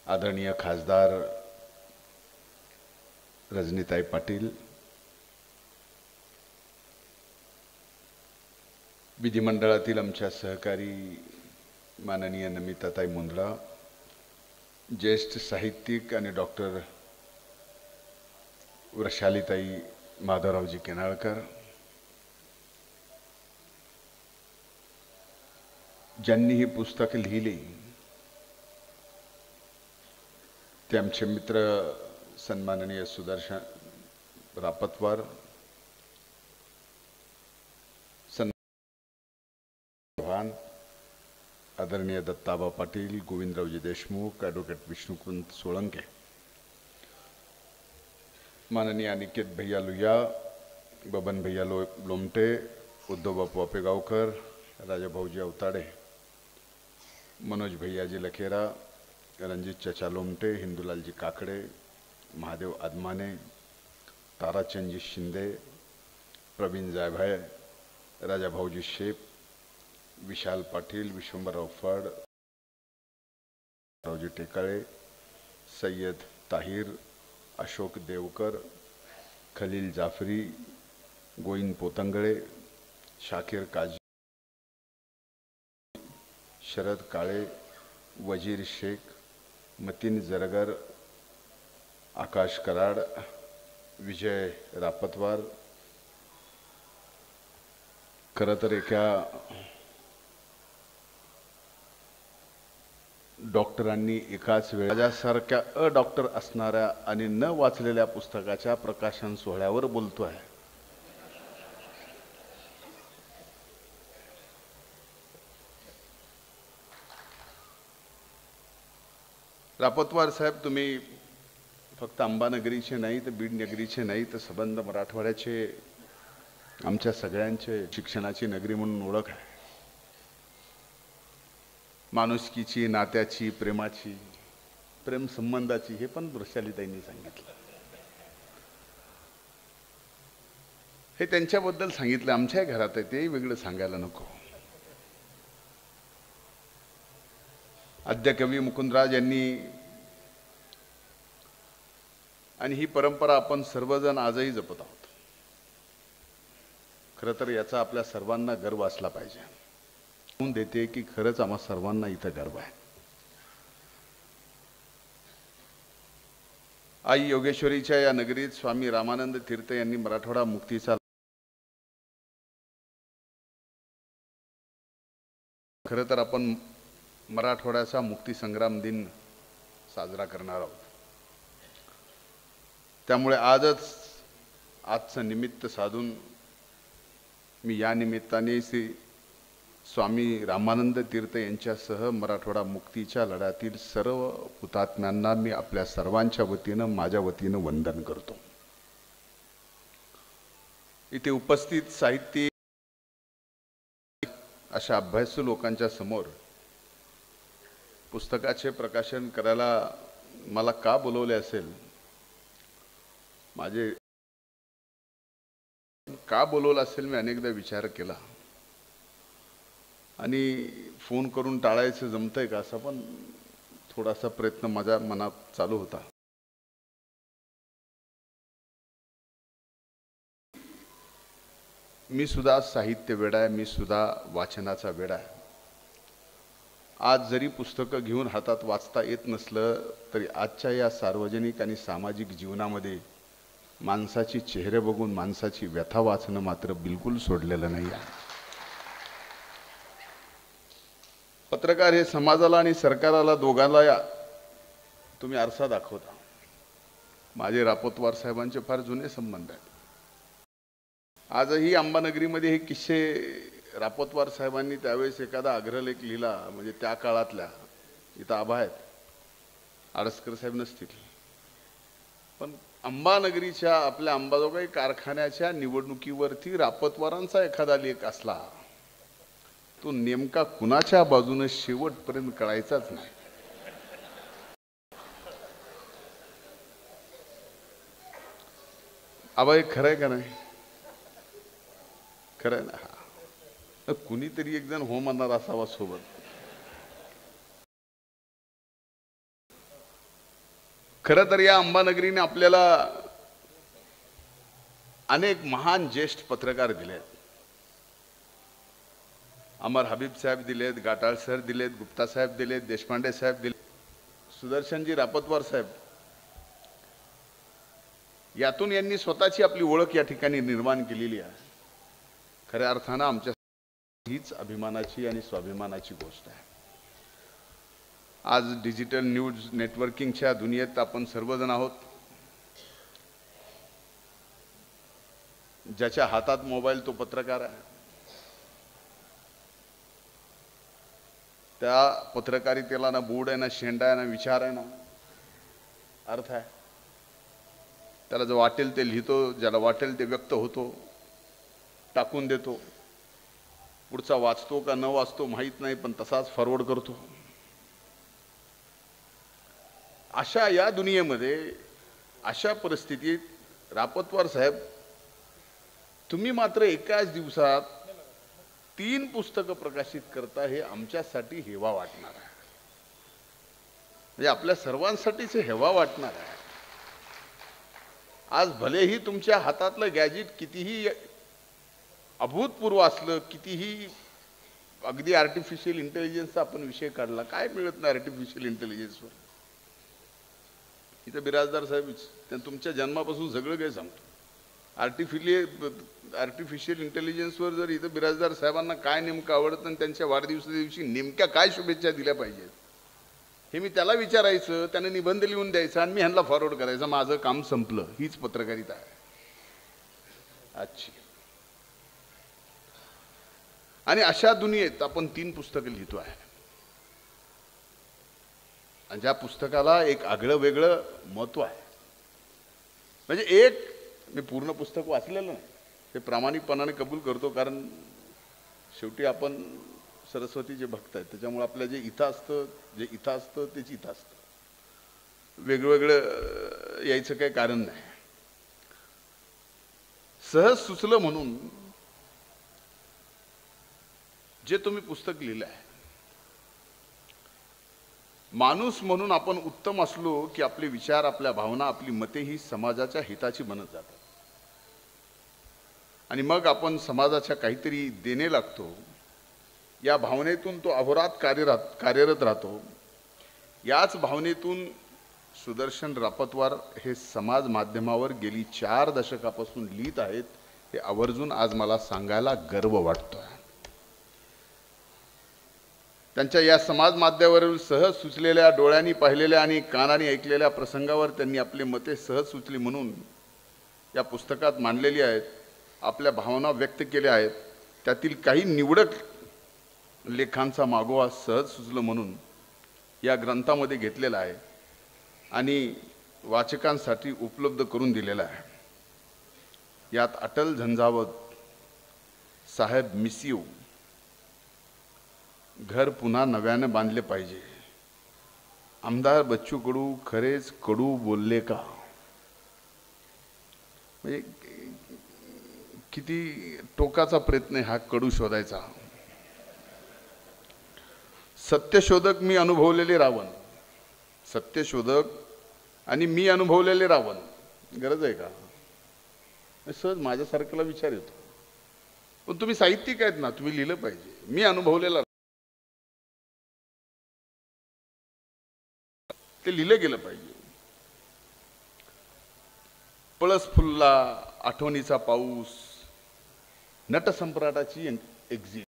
आदरणीय खासदार रजनीताई पाटील, विधिमंडळातील आमच्या सहकारी माननीय नमिताताई मुंदडा, ज्येष्ठ साहित्यिक आणि डॉक्टर वृषालीताई माधवरावजी किनाळकर, ज्यांनी ही पुस्तक लिहिली ते आमचे मित्र सन्माननीय सुदर्शन रापतवार, आदरणीय दत्ताबा पाटील, गोविंदरावजी देशमुख, ॲडव्होकेट विष्णुकुंत सोळंके, माननीय अनिकेत भैया लुया, बबन भैया लोमटे, उद्धव बापू आपेगावकर, राजाभाऊजी अवताडे, मनोज भैयाजी लखेरा, रणजित चचा लोमटे, हिंदूलालजी काकडे, महादेव आदमाने, ताराचंदजी शिंदे, प्रवीण जायभाय, राजाभाऊजी शेप, विशाल पाटील, विश्वंभरराव फड, रावजी टेकाळे, सय्यद ताहिर, अशोक देवकर, खलील जाफरी, गोविंद पोतंगळे, शाकीर काजी, शरद काळे, वजीर शेख, मतीन जरगर, आकाश कराड, विजय रापतवार. खरं तर एका डॉक्टरांनी एकाच वेळी माझ्यासारख्या अडॉक्टर असणाऱ्या आणि न वाचलेल्या पुस्तकाच्या प्रकाशन सोहळ्यावर बोलतो आहे. रापतवार साहेब, तुम्ही फक्त अंबानगरीचे नाही तर बीड नगरीचे नाही तर संबंध मराठवाड्याचे, आमच्या सगळ्यांचे शिक्षणाची नगरी म्हणून ओळख आहे. माणुसकीची, नात्याची, प्रेमाची, प्रेम संबंधाची, हे पण वृषालीताईंनी सांगितलं. हे त्यांच्याबद्दल सांगितलं, आमच्या घरात आहे ते वेगळं सांगायला नको. आद्य कवी मुकुंदराज यांनी, आणि ही परंपरा आपण सर्वजण आजही जपत आहोत. खरं तर याचा आपल्या सर्वांना गर्व असला पाहिजे. देते की खरंच आम्हा सर्वांना इथं गर्व आहे. आई योगेश्वरीच्या या नगरीत स्वामी रामानंद तीर्थ यांनी मराठवाडा मुक्तीचा, खरं तर आपण मराठवाड्याचा मुक्ती संग्राम दिन साजरा करणार आहोत. त्यामुळे आजचं निमित्त साधून मी या निमित्ताने श्री स्वामी रामानंद तीर्थ यांच्यासह मराठवाडा मुक्तीच्या लढ्यातील सर्व हुतात्म्यांना मी आपल्या सर्वांच्या वतीनं, माझ्या वतीनं वंदन करतो. इथे उपस्थित साहित्यिक अशा अभ्यासू लोकांच्या समोर पुस्तकाचे प्रकाशन करायला मला का बोलवले असेल, माझे का बोलवलं असेल, मी अनेकदा विचार केला आणि फोन करून टाळायचं जमतंय का असा पण थोडासा प्रयत्न माझ्या मनात चालू होता. मी सुद्धा साहित्य वेडा आहे, मी सुद्धा वाचनाचा वेडा आहे. आज जरी पुस्तकं घेऊन हातात वाचता येत नसलं तरी आजच्या या सार्वजनिक आणि सामाजिक जीवनामध्ये माणसाची चेहरे बघून माणसाची व्यथा वाचणं मात्र बिलकुल सोडलेलं नाही आहे. पत्रकार हे समाजाला आणि सरकाराला दोघांना तुम्ही आरसा दाखवता. माझे रापतवार साहेबांचे फार जुने संबंध आहेत. आजही अंबानगरीमध्ये हे किस्से रापतवार साहेबांनी त्यावेळेस एखादा आग्रहलेख लिहिला म्हणजे त्या काळातल्या, इथं आभा आहेत, आडसकर साहेब नसतील, पण अंबानगरीच्या आपल्या अंबाजोगाई कारखान्याच्या निवडणुकीवरती रापतवारांचा एखादा लेख असला तो नेमका कुणाच्या बाजूने शेवटपर्यंत कळायचाच नाही. आबा हे खरंय का नाही? खरंय ना. हा, कुणीतरी एक जण हो म्हणणार असावा सोबत. खरं तर या अंबानगरीने आपल्याला अनेक महान ज्येष्ठ पत्रकार दिलेत. अमर हबीब साहेब दिलेत, गाटाळ सर दिलेत, गुप्ता साहेब दिलेत, देशपांडे साहेब दिलेत, सुदर्शनजी रापतवार साहेब. यातून यांनी स्वतःची आपली ओळख या ठिकाणी निर्माण केलेली आहे. खऱ्या अर्थानं आमच्या हीच अभिमानाची आणि स्वाभिमानाची गोष्ट आहे. आज डिजिटल न्यूज नेटवर्किंगच्या दुनियेत आपण सर्वजण आहोत. ज्याच्या हातात मोबाईल तो पत्रकार आहे. त्या पत्रकारितेला ना बूड आहे ना शेंडा आहे ना विचार आहे ना अर्थ आहे. त्याला जो वाटेल ते लिहितो, ज्याला वाटेल ते व्यक्त होतो, टाकून देतो. पुढचा वाचतो का न वाचतो माहीत नाही, पण तसाच फॉरवर्ड करतो. अशा या दुनियेमध्ये, अशा परिस्थितीत रापतवार साहेब, तुम्ही मात्र एकाच दिवसात 3 पुस्तकं प्रकाशित करता, हे आमच्यासाठी हेवा वाटणार आहे. म्हणजे आपल्या सर्वांसाठीच हेवा वाटणार आहे. आज भलेही तुमच्या हातातलं गॅजेट कितीही अभूतपूर्व असलं, कितीही अगदी आर्टिफिशियल इंटेलिजन्सचा आपण विषय काढला, काय मिळत नाही आर्टिफिशियल इंटेलिजन्सवर. इथं बिराजदार साहेब तुमच्या जन्मापासून सगळं काही सांगतो. आर्टिफिशियल इंटेलिजन्सवर जर इथं बिराजदार साहेबांना काय नेमकं आवडतं आणि त्यांच्या वाढदिवसाच्या दिवशी नेमक्या काय शुभेच्छा दिल्या पाहिजेत हे मी त्याला विचारायचं, त्याने निबंध लिहून द्यायचा आणि मी ह्यांना फॉरवर्ड करायचं. माझं काम संपलं. हीच पत्रकारिता आहे आजची. आणि अशा दुनियेत आपण 3 पुस्तकं लिहितो आहे. आणि ज्या पुस्तकाला एक आगळं वेगळं महत्त्व आहे. म्हणजे एक, मी पूर्ण पुस्तक वाचलेलं नाही हे प्रामाणिकपणाने कबूल करतो, कारण शेवटी आपण सरस्वतीचे भक्त आहेत. त्याच्यामुळे आपल्या जे इथं असतं तेच इथं असतं. वेगवेगळं यायचं काही कारण नाही. सहज सुचलं म्हणून जे तुम्ही पुस्तक लिहिलं आहे, माणूस म्हणून आपण उत्तम असलो की आपले विचार, आपल्या भावना, आपली मते ही समाजाच्या हिताची बनत जातात. आणि मग आपण समाजाच्या काहीतरी देणे लागतो. या भावनेतून तो अहोरात कार्यरत राहतो. याच भावनेतून सुदर्शन रापतवार हे समाज माध्यमावर गेली 4 दशकापासून लिहित आहेत. हे आवर्जून आज मला सांगायला गर्व वाटतोय. त्यांच्या या समाज माध्यमावरील सहज सुचलेल्या, डोळ्यांनी पाहिलेल्या आणि कानाने ऐकलेल्या प्रसंगावर त्यांनी आपले मते सहज सुचली म्हणून या पुस्तकात मांडलेली आहेत. आपल्या भावना व्यक्त केल्या आहेत. त्यातील काही निवडक लेखांचा मागोवा सहज सुचलं म्हणून या ग्रंथामध्ये घेतलेला आहे आणि वाचकांसाठी उपलब्ध करून दिलेला आहे. यात अटल झंझावत, साहेब मिस यू, घर पुन्हा नव्याने बांधले पाहिजे, आमदार बच्चू कडू खरेच कडू बोलले का, म्हणजे किती टोकाचा प्रयत्न आहे हा कडू शोधायचा. सत्यशोधक मी अनुभवलेले रावण, सत्यशोधक आणि मी अनुभवलेले रावण, गरज आहे का? सहज माझ्यासारख्याला विचार येतो. पण तुम्ही साहित्यिक आहेत ना, तुम्ही लिहिलं पाहिजे. मी अनुभवलेला ते लिहिलं गेलं पाहिजे. पळस फुलला, आठवणीचा पाऊस, नटसम्राटाची एक्झिट,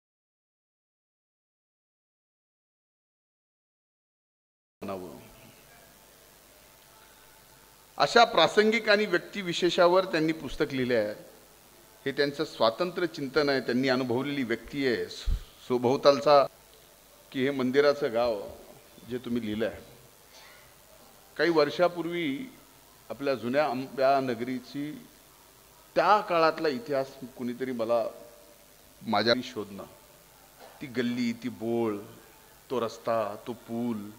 अशा प्रासंगिक आणि व्यक्तिविशेषावर त्यांनी पुस्तक लिहिले आहे. हे त्यांचं स्वातंत्र्य चिंतन आहे. त्यांनी अनुभवलेली व्यक्ती आहे. सोभोवतालचा की हे मंदिराचं गाव जे तुम्ही लिहिलं आहे, काही वर्षापूर्वी आपल्या जुन्या आंब्या नगरीची त्या काळातला इतिहास कुणीतरी मला माझ्या शोधणं, ती गल्ली, ती बोळ, तो रस्ता, तो पूल,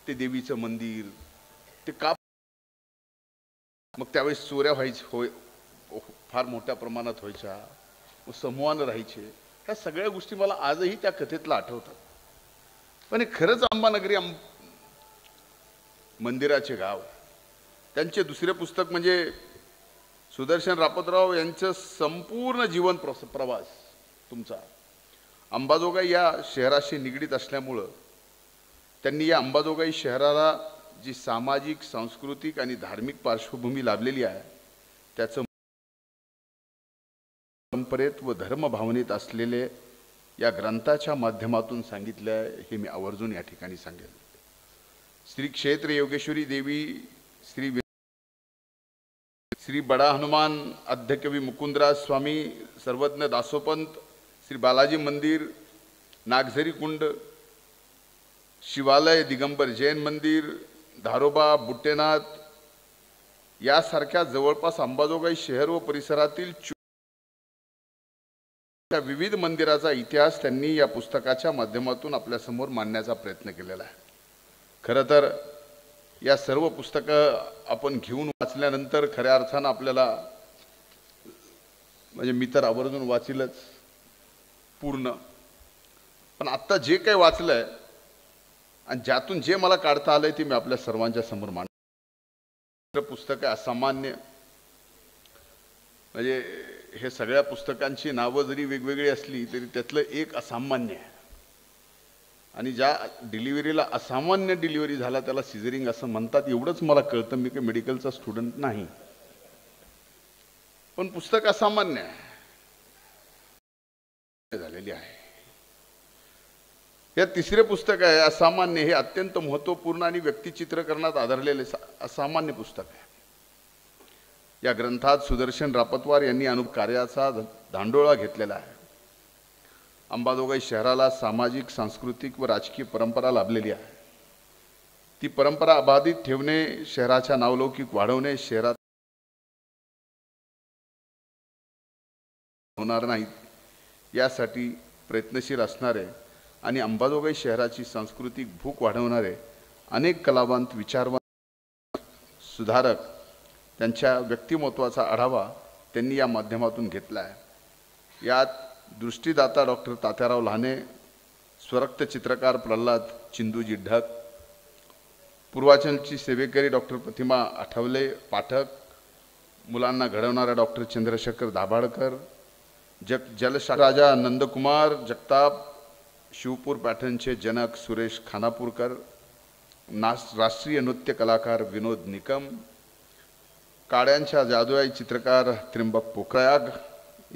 ते देवीचं मंदिर, ते का मग त्यावेळेस चोऱ्या होय फार मोठ्या प्रमाणात व्हायच्या, समूहानं राहायचे. ह्या सगळ्या गोष्टी मला आजही त्या कथेतला आठवतात. पण हे खरंच अंबानगरी मंदिराचे गाव. त्यांचे दुसरे पुस्तक म्हणजे सुदर्शन रापतराव यांचं संपूर्ण जीवन प्रवास तुमचा अंबाजोगाई या शहराशी निगडीत असल्यामुळं त्यांनी या अंबाजोगाई शहराला जी सामाजिक, सांस्कृतिक आणि धार्मिक पार्श्वभूमी लाभलेली आहे त्याचं परंपरेत व धर्मभावनेत असलेले या ग्रंथाच्या माध्यमातून सांगितले आहे. हे मी आवर्जून या ठिकाणी सांगेन. श्री क्षेत्र योगेश्वरी देवी, श्री बडा हनुमान, आद्यकवी मुकुंदराज स्वामी, सर्वज्ञ दासोपंत, श्री बालाजी मंदिर, नागझरी कुंड, शिवालय, दिगंबर जैन मंदिर, धारोबा, बुट्टेनाथ यासारख्या जवळपास अंबाजोगाई शहर व परिसरातील विविध मंदिराचा इतिहास त्यांनी या पुस्तकाच्या माध्यमातून आपल्यासमोर मांडण्याचा प्रयत्न केलेला आहे. खरं तर या सर्व पुस्तकं आपण घेऊन वाचल्यानंतर खऱ्या अर्थानं आपल्याला, म्हणजे मी तर आवर्जून वाचीलच पूर्ण, पण आत्ता जे काही वाचलंय आणि ज्यातून जे मला काढता आलंय ते मी आपल्या सर्वांच्या समोर मांडतो. पुस्तक आहे असामान्य, म्हणजे हे सगळ्या पुस्तकांची नावं जरी वेगवेगळी असली तरी त्यातलं एक असामान्य आहे. आणि ज्या डिलिव्हरीला असामान्य डिलिव्हरी झाला त्याला सिझरिंग असं म्हणतात, एवढंच मला कळतं. मी काही मेडिकलचा स्टुडंट नाही, पण पुस्तक असामान्य आहे झालेली आहे. या तिसरे पुस्तक आहे असामान्य. हे अत्यंत महत्त्वपूर्ण आणि व्यक्तिचित्रीकरणात आधारलेले असामान्य पुस्तक आहे. या ग्रंथात सुदर्शन रापतवार यांनी कार्याचा धांडोळा घेतलेला आहे. अंबाजोगाई शहराला सामाजिक, सांस्कृतिक व राजकीय परंपरा लाभलेली आहे. ती परंपरा अबाधित ठेवणे, शहराचा नावलौकिक वाढवणे, शहरात होणार नाहीत यासाठी प्रयत्नशील असणारे आणि अंबाजोगाई शहराची सांस्कृतिक भूक वाढवणारे अनेक कलावंत, विचारवंत, सुधारक त्यांच्या व्यक्तिमत्वाचा आढावा त्यांनी या माध्यमातून घेतला आहे. यात दृष्टीदाता डॉक्टर तात्याराव लहाने, स्वरक्त चित्रकार प्रल्हाद चिंदूजी ढग, पूर्वाचलची सेवेकरी डॉक्टर प्रतिमा आठवले पाठक, मुलांना घडवणारा डॉक्टर चंद्रशेखर दाभाडकर, जलराजा नंदकुमार जगताप, शिवपूर पॅटर्नचे जनक सुरेश खानापूरकर, राष्ट्रीय नृत्य कलाकार विनोद निकम, काड्यांच्या जादुई चित्रकार त्रिंबक पोखराग,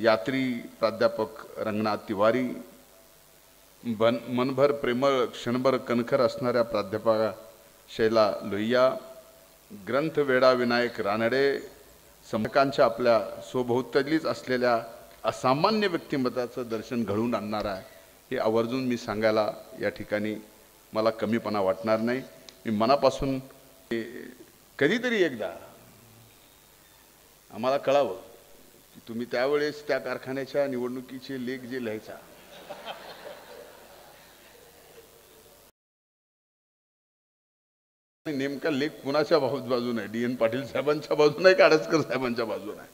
यात्री प्राध्यापक रंगनाथ तिवारी, मनभर प्रेमळ क्षणभर कणखर असणाऱ्या प्राध्यापका शैला लोहिया, ग्रंथवेडा विनायक रानडे, समकांच्या आपल्या स्वभोवतालीच असलेल्या असामान्य व्यक्तिमत्वाचं दर्शन घडवून आणणार आहे. हे आवर्जून मी सांगायला या ठिकाणी मला कमीपणा वाटणार नाही. मी मनापासून कधीतरी एकदा आम्हाला कळावं की तुम्ही त्यावेळेस त्या कारखान्याच्या निवडणुकीचे लेख जे लिहायचा, नेमका लेख कुणाच्या बाजून आहे, डी.एन. पाटील साहेबांच्या बाजून आहे का आडसकर साहेबांच्या बाजून आहे,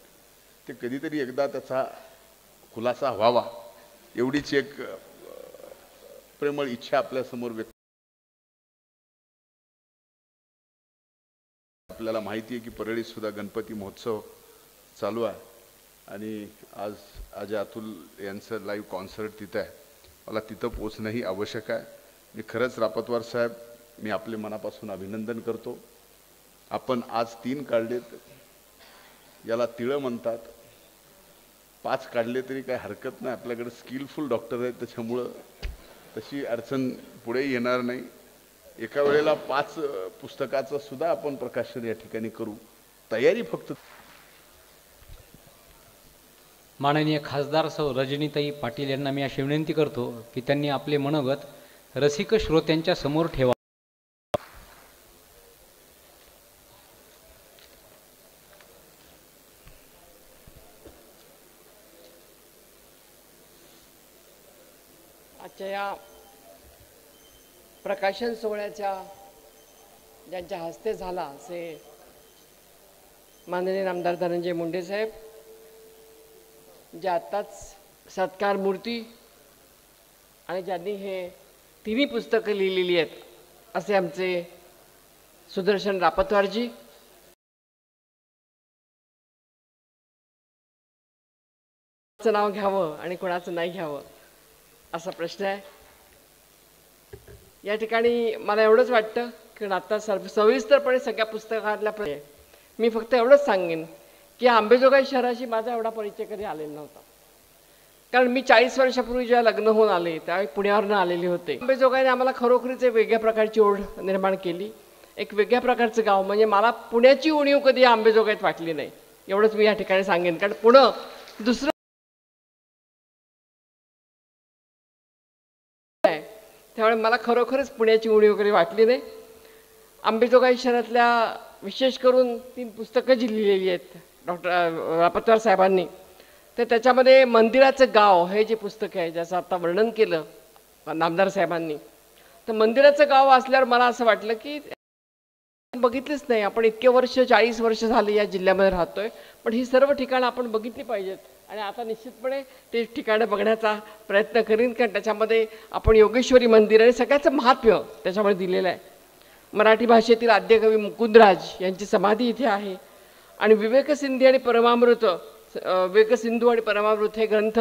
ते कधीतरी एकदा त्याचा खुलासा व्हावा एवढीच एक प्रेमळ इच्छा आपल्यासमोर व्यक्त. आपल्याला माहिती आहे की परळीत सुद्धा गणपती महोत्सव चालू आहे आणि आज अजय अतुल यांचं लाईव्ह कॉन्सर्ट तिथं आहे. मला तिथं पोचणंही आवश्यक आहे. मी खरंच रापतवार साहेब, मी आपले मनापासून अभिनंदन करतो. आपण आज 3 काढलेत, याला तिळं म्हणतात. 5 काढले तरी काही हरकत नाही, आपल्याकडे स्किलफुल डॉक्टर आहेत, त्याच्यामुळं तशी अडचण पुढे येणार नाही. एका वेळेला 5 पुस्तकाचं सुद्धा आपण प्रकाशन या ठिकाणी करू. तयारी फक्त. माननीय खासदार सौ रजनीताई पाटील यांना मी अशी विनंती करतो की त्यांनी आपले मनोगत रसिक श्रोत्यांच्या समोर ठेवा. आजच्या या प्रकाशन सोहळ्याच्या ज्यांच्या हस्ते झाला असे माननीय आमदार धनंजय मुंडे साहेब, जे आत्ताच सत्कार मूर्ती आणि ज्यांनी हे 3 पुस्तकं लिहिलेली आहेत असे आमचे सुदर्शन रापतवारजी, कोणाचं नाव घ्यावं आणि कोणाचं नाही घ्यावं असा प्रश्न आहे. या ठिकाणी मला एवढंच वाटतं की आता सविस्तरपणे सगळ्या पुस्तकातल्या मी फक्त एवढंच सांगेन की अंबाजोगाई शहराशी माझा एवढा परिचय कधी आलेला नव्हता. कारण मी 40 वर्षापूर्वी जेव्हा लग्न होऊन आले त्यावेळी पुण्यावरनं आलेले होते. अंबाजोगाईने आम्हाला खरोखरीच एक वेगळ्या प्रकारची ओढ निर्माण केली. एक वेगळ्या प्रकारचं गाव, म्हणजे मला पुण्याची उणीव कधी अंबाजोगाईत वाटली नाही, एवढंच मी या ठिकाणी सांगेन. कारण पुणं दुसरं त्यामुळे त्यामुळे मला खरोखरच पुण्याची उणीव वगैरे वाटली नाही. अंबेजोगाई शहरातल्या विशेष करून 3 पुस्तकं जी लिहिलेली आहेत डॉक्टर रापतवार साहेबांनी, तर त्याच्यामध्ये मंदिराचं गाव हे जे पुस्तक आहे ज्याचं आता वर्णन केलं नामदार साहेबांनी, तर मंदिराचं गाव असल्यावर मला असं वाटलं की बघितलीच नाही आपण. इतके वर्ष 40 वर्ष झाले या जिल्ह्यामध्ये राहतोय, पण ही सर्व ठिकाणं आपण बघितली पाहिजेत. आणि आता निश्चितपणे ते ठिकाणं बघण्याचा प्रयत्न करीन, कारण त्याच्यामध्ये आपण योगेश्वरी मंदिर आणि सगळ्याचं महात्म्य त्याच्यामध्ये दिलेलं आहे. मराठी भाषेतील आद्यकवी मुकुंदराज यांची समाधी इथे आहे. आणि विवेकसिंधू आणि परमामृत हे ग्रंथ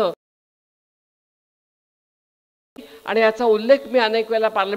आणि याचा उल्लेख मी अनेक वेळेला पार्लमेंट